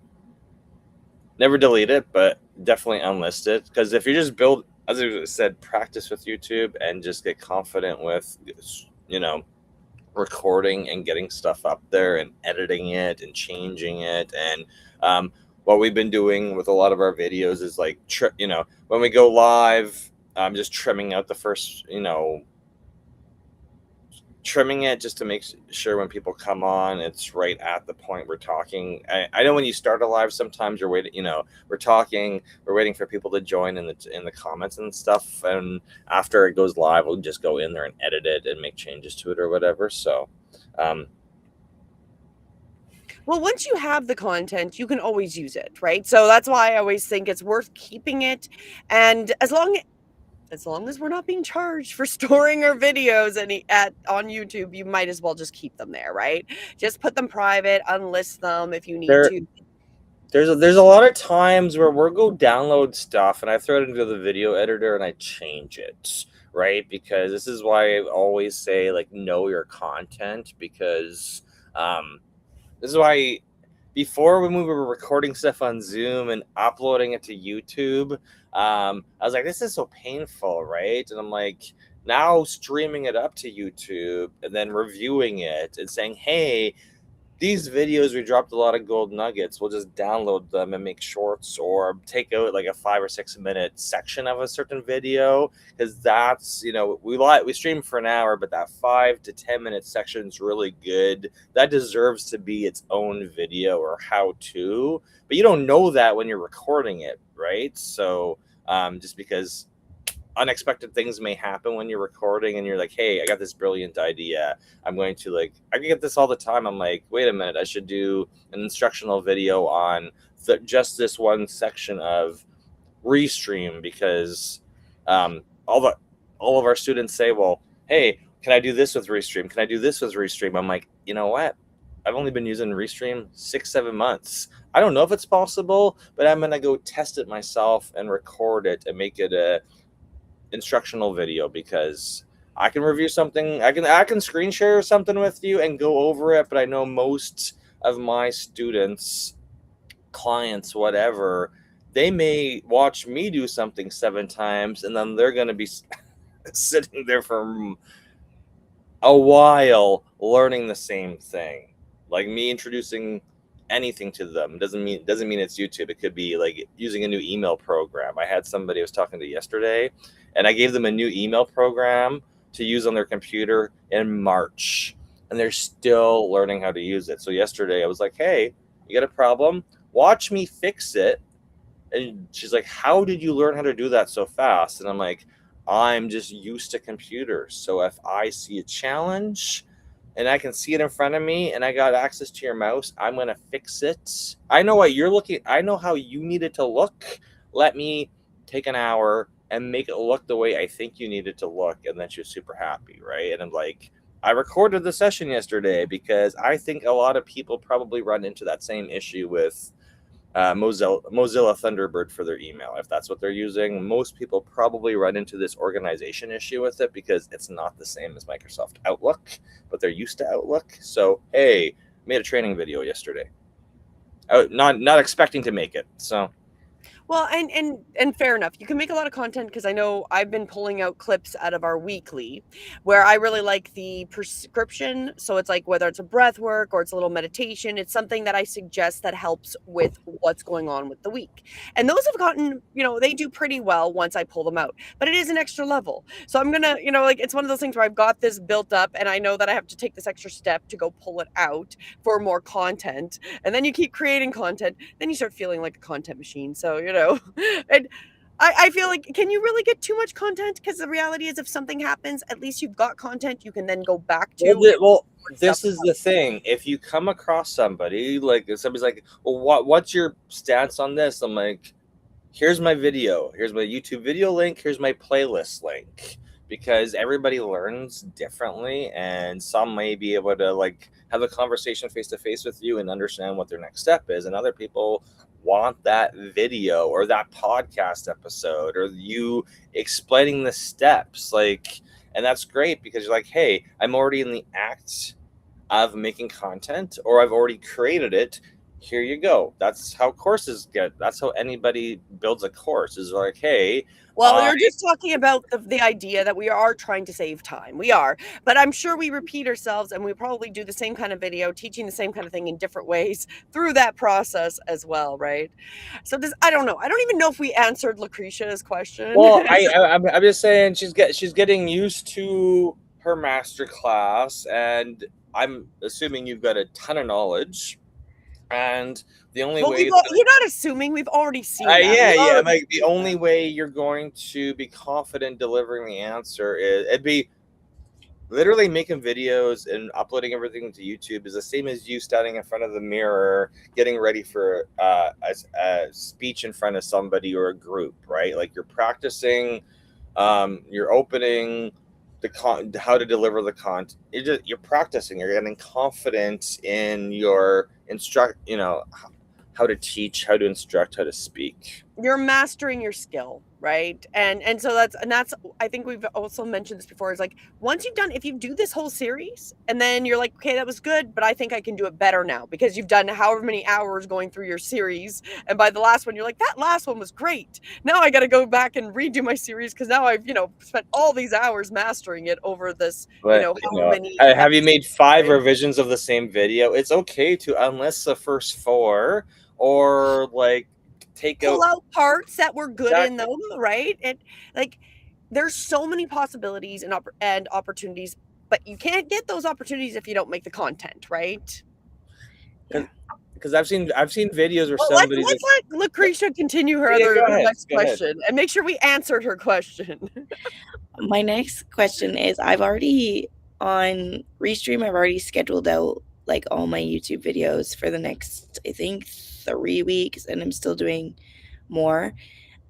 never delete it, but definitely unlist it. Because if you just build, as I said, practice with YouTube and just get confident with, recording and getting stuff up there and editing it and changing it. And what we've been doing with a lot of our videos is when we go live, just trimming out the first, trimming it just to make sure when people come on, it's right at the point we're talking. I know when you start a live, sometimes you're waiting, we're talking, we're waiting for people to join in the comments and stuff. And after it goes live, we'll just go in there and edit it and make changes to it or whatever. So, well, once you have the content, you can always use it, right? So that's why I always think it's worth keeping it. And as long as we're not being charged for storing our videos on YouTube, you might as well just keep them there, right? Just put them private, unlist them if you need to. There's a lot of times where we'll go download stuff and I throw it into the video editor and I change it, right? Because this is why I always say know your content, because this is why before when we were recording stuff on Zoom and uploading it to YouTube, I was like, this is so painful, right? And I'm like, now streaming it up to YouTube and then reviewing it and saying, hey, these videos, we dropped a lot of gold nuggets. We'll just download them and make shorts, or take out a 5 or 6 minute section of a certain video, because that's, we stream for an hour, but that 5 to 10 minute section is really good. That deserves to be its own video or how to, but you don't know that when you're recording it, right? So just because unexpected things may happen when you're recording and you're like, hey, I got this brilliant idea. I'm going to I get this all the time. I'm like, wait a minute, I should do an instructional video on just this one section of Restream, because all of our students say, well, hey, can I do this with Restream? Can I do this with Restream? I'm like, you know what? I've only been using Restream 6-7 months. I don't know if it's possible, but I'm gonna go test it myself and record it and make it a instructional video, because I can review something, I can screen share something with you and go over it, but I know most of my students, clients, whatever, they may watch me do something 7 times and then they're going to be sitting there for a while learning the same thing. Like me introducing anything to them doesn't mean it's YouTube. It could be like using a new email program. I had somebody I was talking to yesterday, and I gave them a new email program to use on their computer in March, and they're still learning how to use it. So yesterday I was like, hey, you got a problem? Watch me fix it. And she's like, how did you learn how to do that so fast? And I'm like, I'm just used to computers. So if I see a challenge and I can see it in front of me and I got access to your mouse, I'm going to fix it. I know what you're looking, I know how you need it to look. Let me take an hour and make it look the way I think you need it to look. And then she's super happy, right? And I'm like, I recorded the session yesterday because I think a lot of people probably run into that same issue with Mozilla Thunderbird for their email. If that's what they're using, most people probably run into this organization issue with it because it's not the same as Microsoft Outlook, but they're used to Outlook. So, hey, made a training video yesterday. Not expecting to make it. So, well, and fair enough. You can make a lot of content, because I know I've been pulling out clips out of our weekly where I really like the prescription. So it's like, whether it's a breath work or it's a little meditation, it's something that I suggest that helps with what's going on with the week. And those have gotten, they do pretty well once I pull them out, but it is an extra level. So I'm going to, like, it's one of those things where I've got this built up and I know that I have to take this extra step to go pull it out for more content. And then you keep creating content, then you start feeling like a content machine. So, and I feel like, can you really get too much content? Because the reality is, if something happens, at least you've got content you can then go back to. Well, this is the thing. If you come across somebody, like if somebody's like, well, what's your stance on this? I'm like, here's my video. Here's my YouTube video link. Here's my playlist link. Because everybody learns differently, and some may be able to like have a conversation face to face with you and understand what their next step is, and other people want that video or that podcast episode or you explaining the steps, like, and that's great because you're like, hey, I'm already in the act of making content, or I've already created it. Here you go. That's how courses get. That's how anybody builds a course, is like, hey. Well, you're just talking about the idea that we are trying to save time. We are, but I'm sure we repeat ourselves, and we probably do the same kind of video, teaching the same kind of thing in different ways through that process as well, right? So I don't know. I don't even know if we answered Lucretia's question. Well, I'm just saying she's getting used to her master class, and I'm assuming you've got a ton of knowledge. And the only way you're not assuming, we've already seen that. Yeah. Like the only way you're going to be confident delivering the answer is it'd be literally making videos and uploading everything to YouTube is the same as you standing in front of the mirror, getting ready for a speech in front of somebody or a group, right? Like you're practicing, you're opening how to deliver the content. You're practicing. You're getting confident in your how to teach, how to instruct, how to speak. You're mastering your skill, right? And so that's I think we've also mentioned this before, is like, once if you do this whole series and then you're like, okay, that was good, but I think I can do it better now, because you've done however many hours going through your series, and by the last one you're like, that last one was great, now I got to go back and redo my series because now I've spent all these hours mastering it over this. But, many have you made 5 revisions of the same video? It's okay to unlist the first 4, or like pull out parts that were good in them, right? And like, there's so many possibilities and opportunities, but you can't get those opportunities if you don't make the content, right? Because I've seen videos where somebody. Let's let Lucretia continue her next question and make sure we answered her question. My next question is, I've already on Restream, I've already scheduled out like all my YouTube videos for the next, I think, 3 weeks, and I'm still doing more.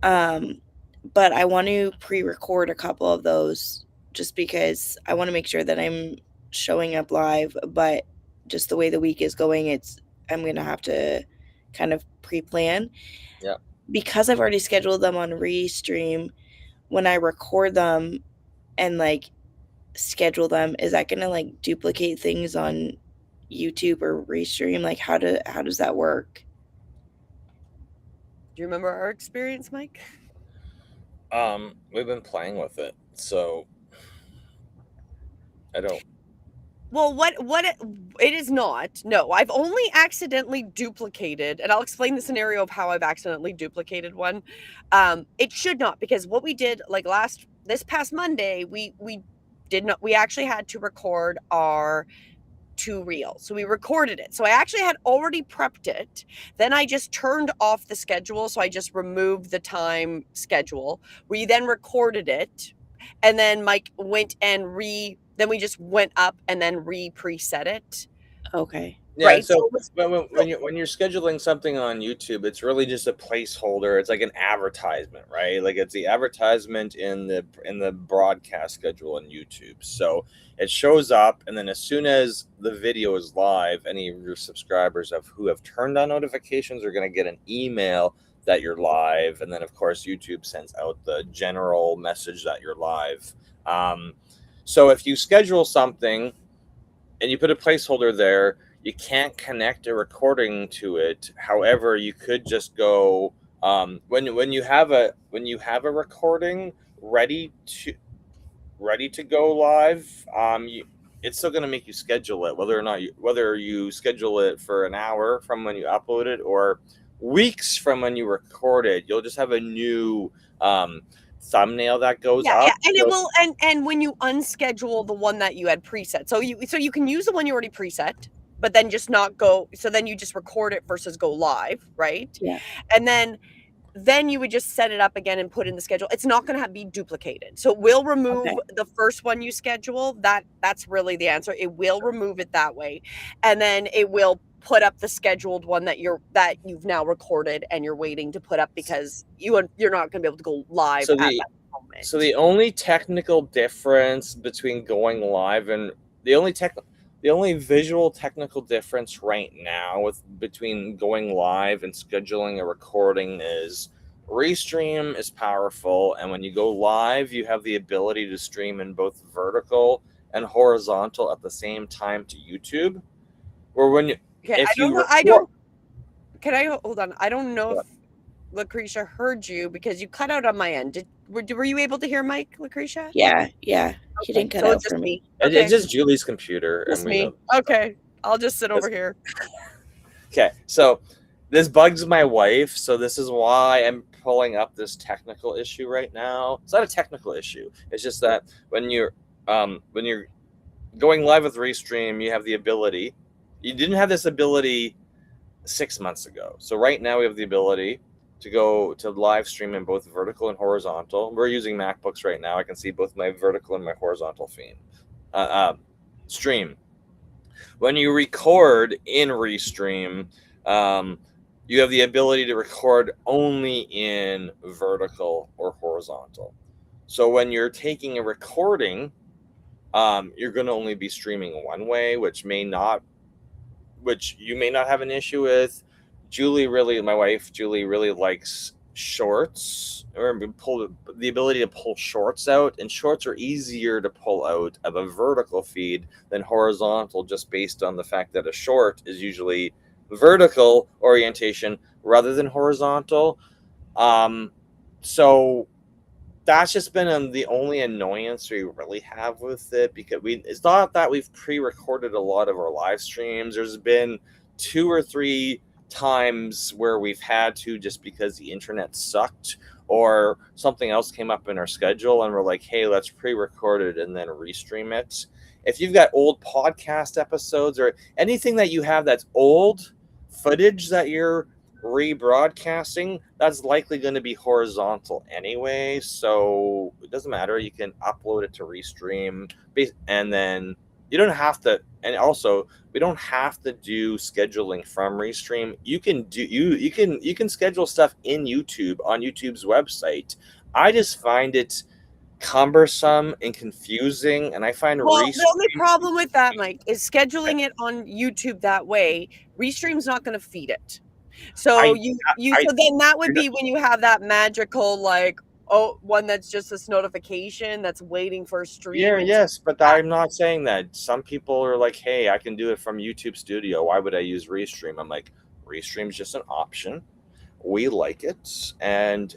But I want to pre-record a couple of those just because I want to make sure that I'm showing up live, but just the way the week is going, I'm going to have to kind of pre-plan. Yeah. Because I've already scheduled them on Restream, when I record them and like schedule them, is that going to like duplicate things on YouTube or Restream? Like how does that work? Do you remember our experience, Mike? We've been playing with it, so I don't. Well, it is not. No, I've only accidentally duplicated, and I'll explain the scenario of how I've accidentally duplicated one. It should not, because what we did like this past Monday, we did not. We actually had to record our 2 reels, so we recorded it. So I actually had already prepped it. Then I just turned off the schedule, so I just removed the time schedule. We then recorded it, and then Mike went and then we just went up and then preset it. Okay. Yeah, Right, so so it was- when you're scheduling something on YouTube, it's really just a placeholder. It's like an advertisement, right? Like it's the advertisement in the broadcast schedule on YouTube. So it shows up, and then as soon as the video is live, any of your subscribers who have turned on notifications are going to get an email that you're live, and then of course YouTube sends out the general message that you're live. So if you schedule something and you put a placeholder there, you can't connect a recording to it. However, you could just go when you have a recording ready to go live. It's still going to make you schedule it, whether you schedule it for an hour from when you upload it or weeks from when you record it. You'll just have a new thumbnail that goes up. Yeah, and it will, and when you unschedule the one that you had preset, so you can use the one you already preset, but then just not go. So then you just record it versus go live, right? Yeah. And then you would just set it up again and put in the schedule. It's not going to be duplicated, so it will remove the first one you schedule. That's really the answer. It will remove it that way, and then it will put up the scheduled one that you've now recorded and you're waiting to put up, because you're not going to be able to go live at that moment. So the only technical difference between going live and the only visual technical difference right now between going live and scheduling a recording is Restream is powerful, and when you go live, you have the ability to stream in both vertical and horizontal at the same time to YouTube. Or when you Okay, Can I hold on? I don't know if Lucretia heard you, because you cut out on my end. Were you able to hear Mike, Lucretia? Yeah. He didn't cut out it's for me. Okay. It's just Julie's computer. Just me. Okay, I'll just sit over here. Okay, so this bugs my wife, so this is why I'm pulling up this technical issue right now. It's not a technical issue. It's just that when you're going live with Restream, you have the ability. You didn't have this ability 6 months ago. So right now we have the ability to go to live stream in both vertical and horizontal. We're using MacBooks right now. I can see both my vertical and my horizontal stream. When you record in Restream, you have the ability to record only in vertical or horizontal. So when you're taking a recording, you're going to only be streaming one way, which you may not have an issue with. My wife Julie really likes shorts, or the ability to pull shorts out, and shorts are easier to pull out of a vertical feed than horizontal, just based on the fact that a short is usually vertical orientation rather than horizontal. So that's just been the only annoyance we really have with it, because it's not that we've pre-recorded a lot of our live streams. There's been 2 or 3 times where we've had to, just because the internet sucked or something else came up in our schedule, and we're like, hey, let's pre-record it and then restream it. If you've got old podcast episodes or anything that you have that's old footage that you're rebroadcasting, that's likely going to be horizontal anyway, so it doesn't matter. You can upload it to Restream, and then you don't have to. And also, we don't have to do scheduling from Restream. You can schedule stuff in YouTube on YouTube's website. I just find it cumbersome and confusing, and I find Well, the only Restream. problem with that, Mike, is scheduling it on YouTube that way. Restream's not going to feed it. So I so then that would be when you have that magical like one that's just this notification that's waiting for a stream. yes, but I'm not saying that. Some people are like, "Hey, I can do it from YouTube Studio. Why would I use Restream?" I'm like, Restream's just an option. We like it, and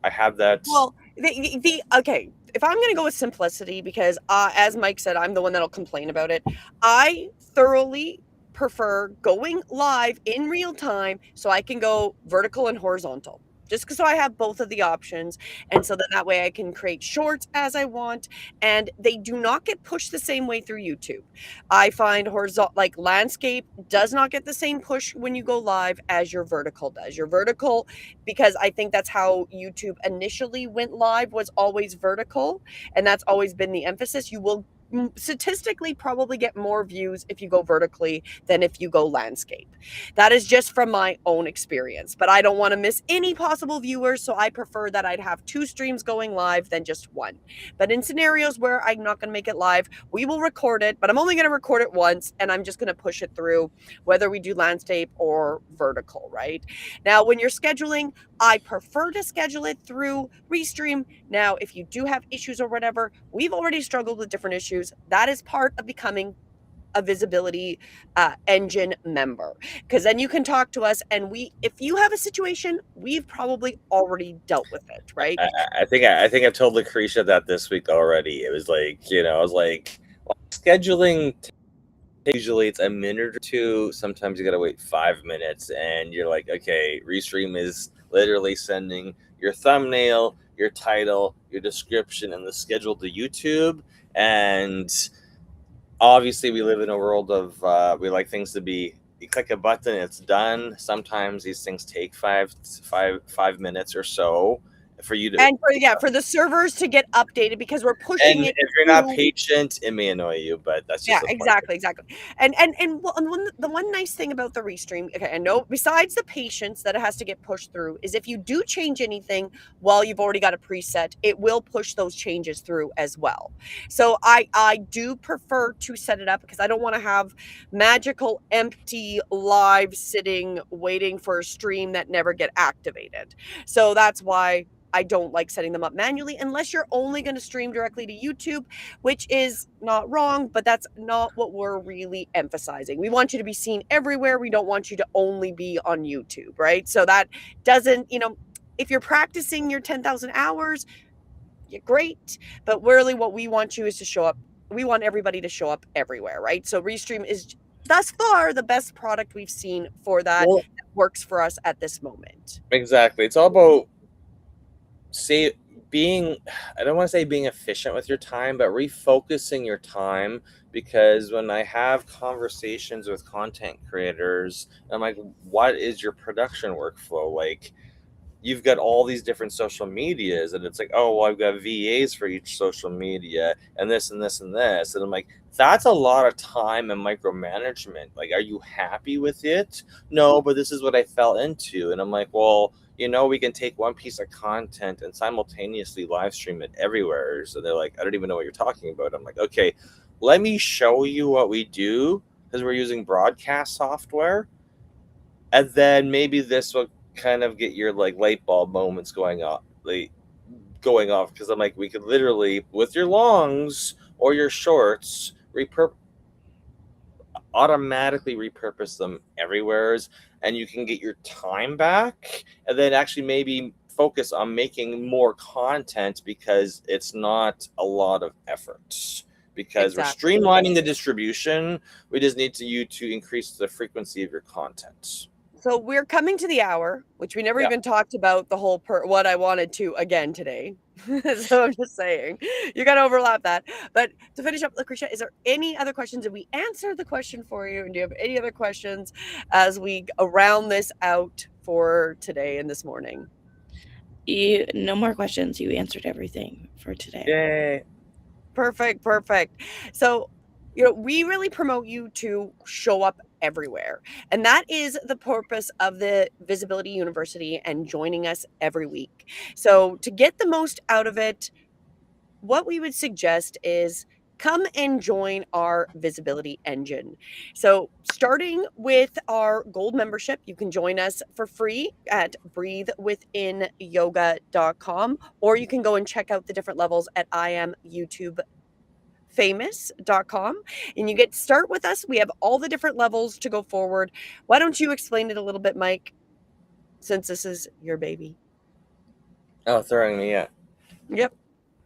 I have that. Well, okay, if I'm going to go with simplicity, because as Mike said, I'm the one that'll complain about it. I thoroughly prefer going live in real time so I can go vertical and horizontal. Just so I have both of the options. And so then that way I can create shorts as I want. And they do not get pushed the same way through YouTube. I find horizontal, like landscape, does not get the same push when you go live as your vertical does. Your vertical, because I think that's how YouTube initially went live, was always vertical. And that's always been the emphasis. You will statistically probably get more views if you go vertically than if you go landscape. That is just from my own experience, but I don't want to miss any possible viewers, so I prefer that I'd have 2 streams going live than just 1. But in scenarios where I'm not going to make it live, we will record it, but I'm only going to record it once, and I'm just going to push it through whether we do landscape or vertical, right? Now, when you're scheduling, I prefer to schedule it through Restream. Now, if you do have issues or whatever, we've already struggled with different issues. That is part of becoming a Visibility Engine member, because then you can talk to us, and if you have a situation, we've probably already dealt with it, right? I think I've told Lucretia that this week already. It was like, I was like, well, scheduling. Usually it's a minute or 2. Sometimes you gotta wait 5 minutes, and you're like, okay, Restream is literally sending your thumbnail, your title, your description, and the schedule to YouTube. And obviously we live in a world of we like things to be, you click a button, it's done. Sometimes these things take 5 minutes or so for you to, and for the servers to get updated, because we're pushing and it. if you're not patient, it may annoy you, but that's just exactly. And the one nice thing about the Restream, okay, I know besides the patience that it has to get pushed through, is if you do change anything while you've already got a preset, it will push those changes through as well. So I do prefer to set it up, because I don't want to have magical empty live sitting waiting for a stream that never get activated. So that's why I don't like setting them up manually, unless you're only going to stream directly to YouTube, which is not wrong, but that's not what we're really emphasizing. We want you to be seen everywhere. We don't want you to only be on YouTube, right? So that doesn't, if you're practicing your 10,000 hours, you're great. But really what we want you is to show up. We want everybody to show up everywhere, right? So Restream is thus far the best product we've seen for that. That works for us at this moment. Exactly. It's all about being, I don't want to say being efficient with your time, but refocusing your time. Because when I have conversations with content creators, I'm like, what is your production workflow? Like, you've got all these different social medias, and it's like, oh, well, I've got VAs for each social media, and this and this and this. And I'm like, that's a lot of time and micromanagement. Like, are you happy with it? No, but this is what I fell into. And I'm like, well, we can take one piece of content and simultaneously live stream it everywhere. So they're like, I don't even know what you're talking about. I'm like, okay, let me show you what we do, because we're using broadcast software. And then maybe this will kind of get your like light bulb moments going off, because I'm like, we could literally, with your longs or your shorts, automatically repurpose them everywhere, and you can get your time back, and then actually maybe focus on making more content, because it's not a lot of effort, because we're streamlining the distribution. We just need you to increase the frequency of your content. So we're coming to the hour, which we never even talked about the whole what I wanted to again today. So I'm just saying, you got to overlap that. But to finish up, Lucretia, is there any other questions? Did we answer the question for you? And do you have any other questions as we round this out for today and this morning? No more questions. You answered everything for today. Yay. Perfect. So, we really promote you to show up everywhere. And that is the purpose of the Visibility University and joining us every week. So to get the most out of it, what we would suggest is come and join our visibility engine. So, starting with our gold membership, you can join us for free at breathewithinyoga.com, or you can go and check out the different levels at iamyoutubefamous.com, and you get to start with us. We have all the different levels to go forward. Why don't you explain it a little bit, Mike, since this is your baby? Oh, throwing me in. Yep.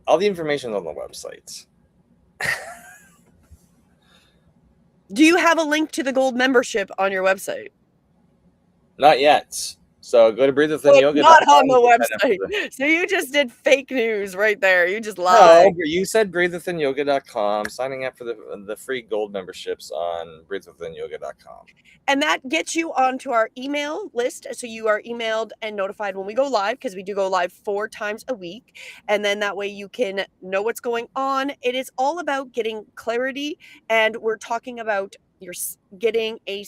All the information on the website. Do you have a link to the gold membership on your website? Not yet. So go to breathewithinyoga.com. Not on the website. So you just did fake news right there. You just lied. No, you said breathewithinyoga.com. Signing up for the free gold memberships on breathewithinyoga.com. And that gets you onto our email list. So you are emailed and notified when we go live, because we do go live 4 times a week. And then that way you can know what's going on. It is all about getting clarity. And we're talking about getting a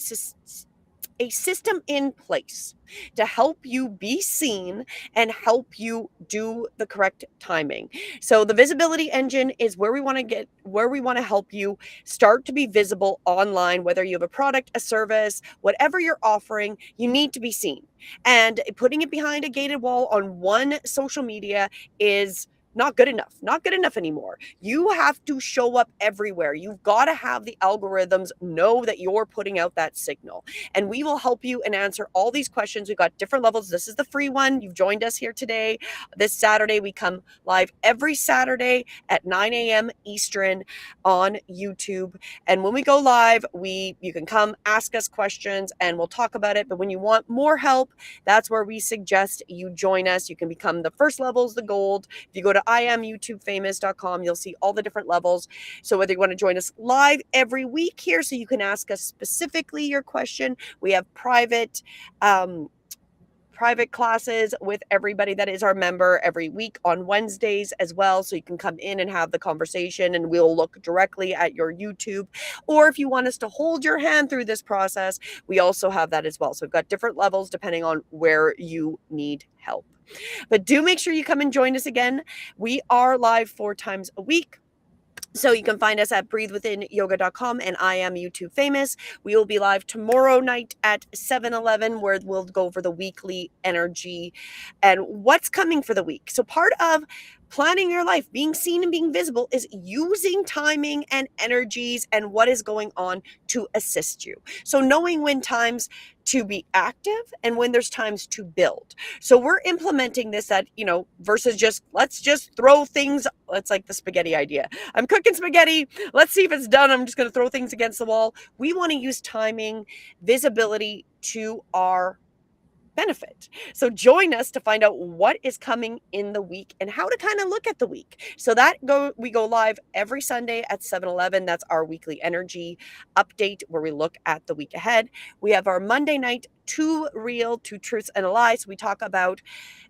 system in place to help you be seen and help you do the correct timing. So the visibility engine is where we want to help you start to be visible online, whether you have a product, a service, whatever you're offering, you need to be seen. And putting it behind a gated wall on one social media is not good enough anymore. You have to show up everywhere. You've got to have the algorithms know that you're putting out that signal. And we will help you and answer all these questions. We've got different levels. This is the free one. You've joined us here today. This Saturday, we come live every Saturday at 9 a.m. Eastern on YouTube. And when we go live, you can come ask us questions and we'll talk about it. But when you want more help, that's where we suggest you join us. You can become the first levels, the gold. If you go to iamyoutubefamous.com, you'll see all the different levels. So whether you want to join us live every week here, so you can ask us specifically your question, we have private classes with everybody that is our member every week on Wednesdays as well. So you can come in and have the conversation and we'll look directly at your YouTube. Or if you want us to hold your hand through this process, we also have that as well. So we've got different levels depending on where you need help. But do make sure you come and join us again. We are live 4 times a week. So you can find us at breathewithinyoga.com, and I am YouTube Famous. We will be live tomorrow night at 7-11, where we'll go over the weekly energy and what's coming for the week. So part of planning your life, being seen and being visible, is using timing and energies and what is going on to assist you. So knowing when times to be active and when there's times to build. So we're implementing this versus just, let's just throw things. It's like the spaghetti idea. I'm cooking spaghetti. Let's see if it's done. I'm just going to throw things against the wall. We want to use timing, visibility to our benefit. So join us to find out what is coming in the week and how to kind of look at the week. So we go live every Sunday at 7-11. That's our weekly energy update where we look at the week ahead. We have our Monday night 2 Real, 2 Truths and a Lie. So we talk about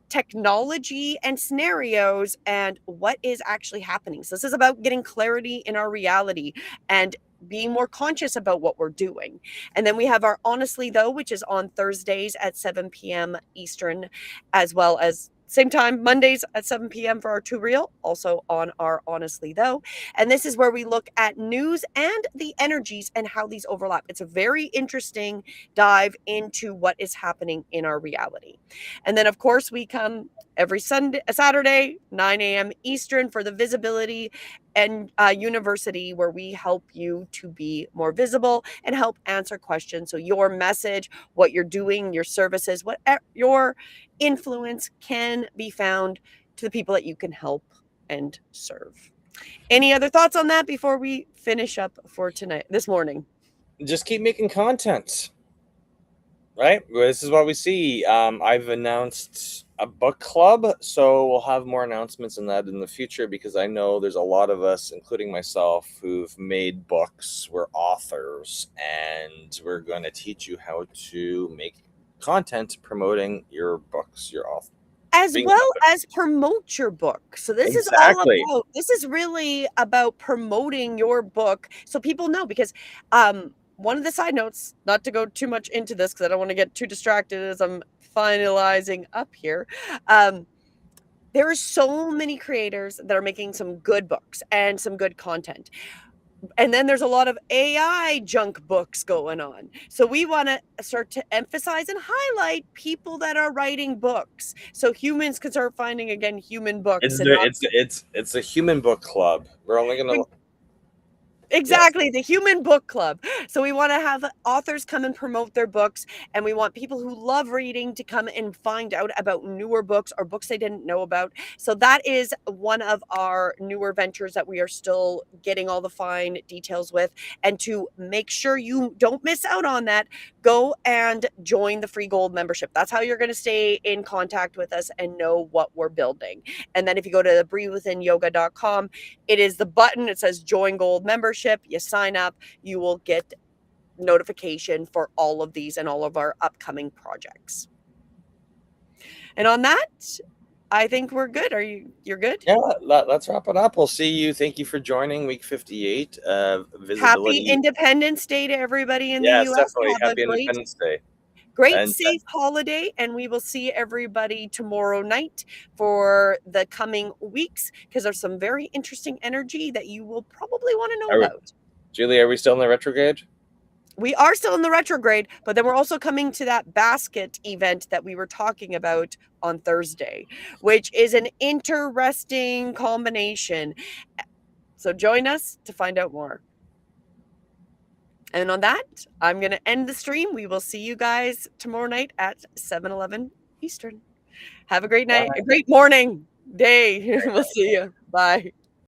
technology and scenarios and what is actually happening. So this is about getting clarity in our reality and being more conscious about what we're doing. And then we have our Honestly Though, which is on Thursdays at 7 p.m. Eastern, as well as same time, Mondays at 7 p.m. for our 2 Real, also on our Honestly Though. And this is where we look at news and the energies and how these overlap. It's a very interesting dive into what is happening in our reality. And then, of course, we come every Saturday, 9 a.m. Eastern for the Visibility and University, where we help you to be more visible and help answer questions. So your message, what you're doing, your services, what your influence can be found to the people that you can help and serve. Any other thoughts on that before we finish up for this morning? Just keep making content, right? This is what we see. I've announced a book club, so we'll have more announcements on that in the future, because I know there's a lot of us, including myself, who've made books. We're authors, and we're going to teach you how to make content promoting your books, your author, as well as promote your book. So this is all about, this is really about promoting your book so people know, because one of the side notes, not to go too much into this because I don't want to get too distracted as I'm finalizing up here. there are so many creators that are making some good books and some good content. And then there's a lot of AI junk books going on. So we want to start to emphasize and highlight people that are writing books, so humans can start finding again human books. It's a human book club. We're only gonna Exactly, the Human Book Club. So we want to have authors come and promote their books, and we want people who love reading to come and find out about newer books or books they didn't know about. So that is one of our newer ventures that we are still getting all the fine details with. And to make sure you don't miss out on that, go and join the free gold membership. That's how you're going to stay in contact with us and know what we're building. And then if you go to breathewithinyoga.com, it is the button, it says join gold membership. You sign up, you will get notification for all of these and all of our upcoming projects. And on that, I think we're good. You're good? Yeah, let's wrap it up. We'll see you. Thank you for joining week 58 visibility. Happy Independence Day to everybody in the US. Definitely. Happy Independence Day. Great, safe holiday, and we will see everybody tomorrow night for the coming weeks, because there's some very interesting energy that you will probably want to know about. Julie, are we still in the retrograde? We are still in the retrograde, but then we're also coming to that basket event that we were talking about on Thursday, which is an interesting combination. So join us to find out more. And on that, I'm going to end the stream. We will see you guys tomorrow night at 7:11 Eastern. Have a great night, a great morning, day. We'll see you. Bye.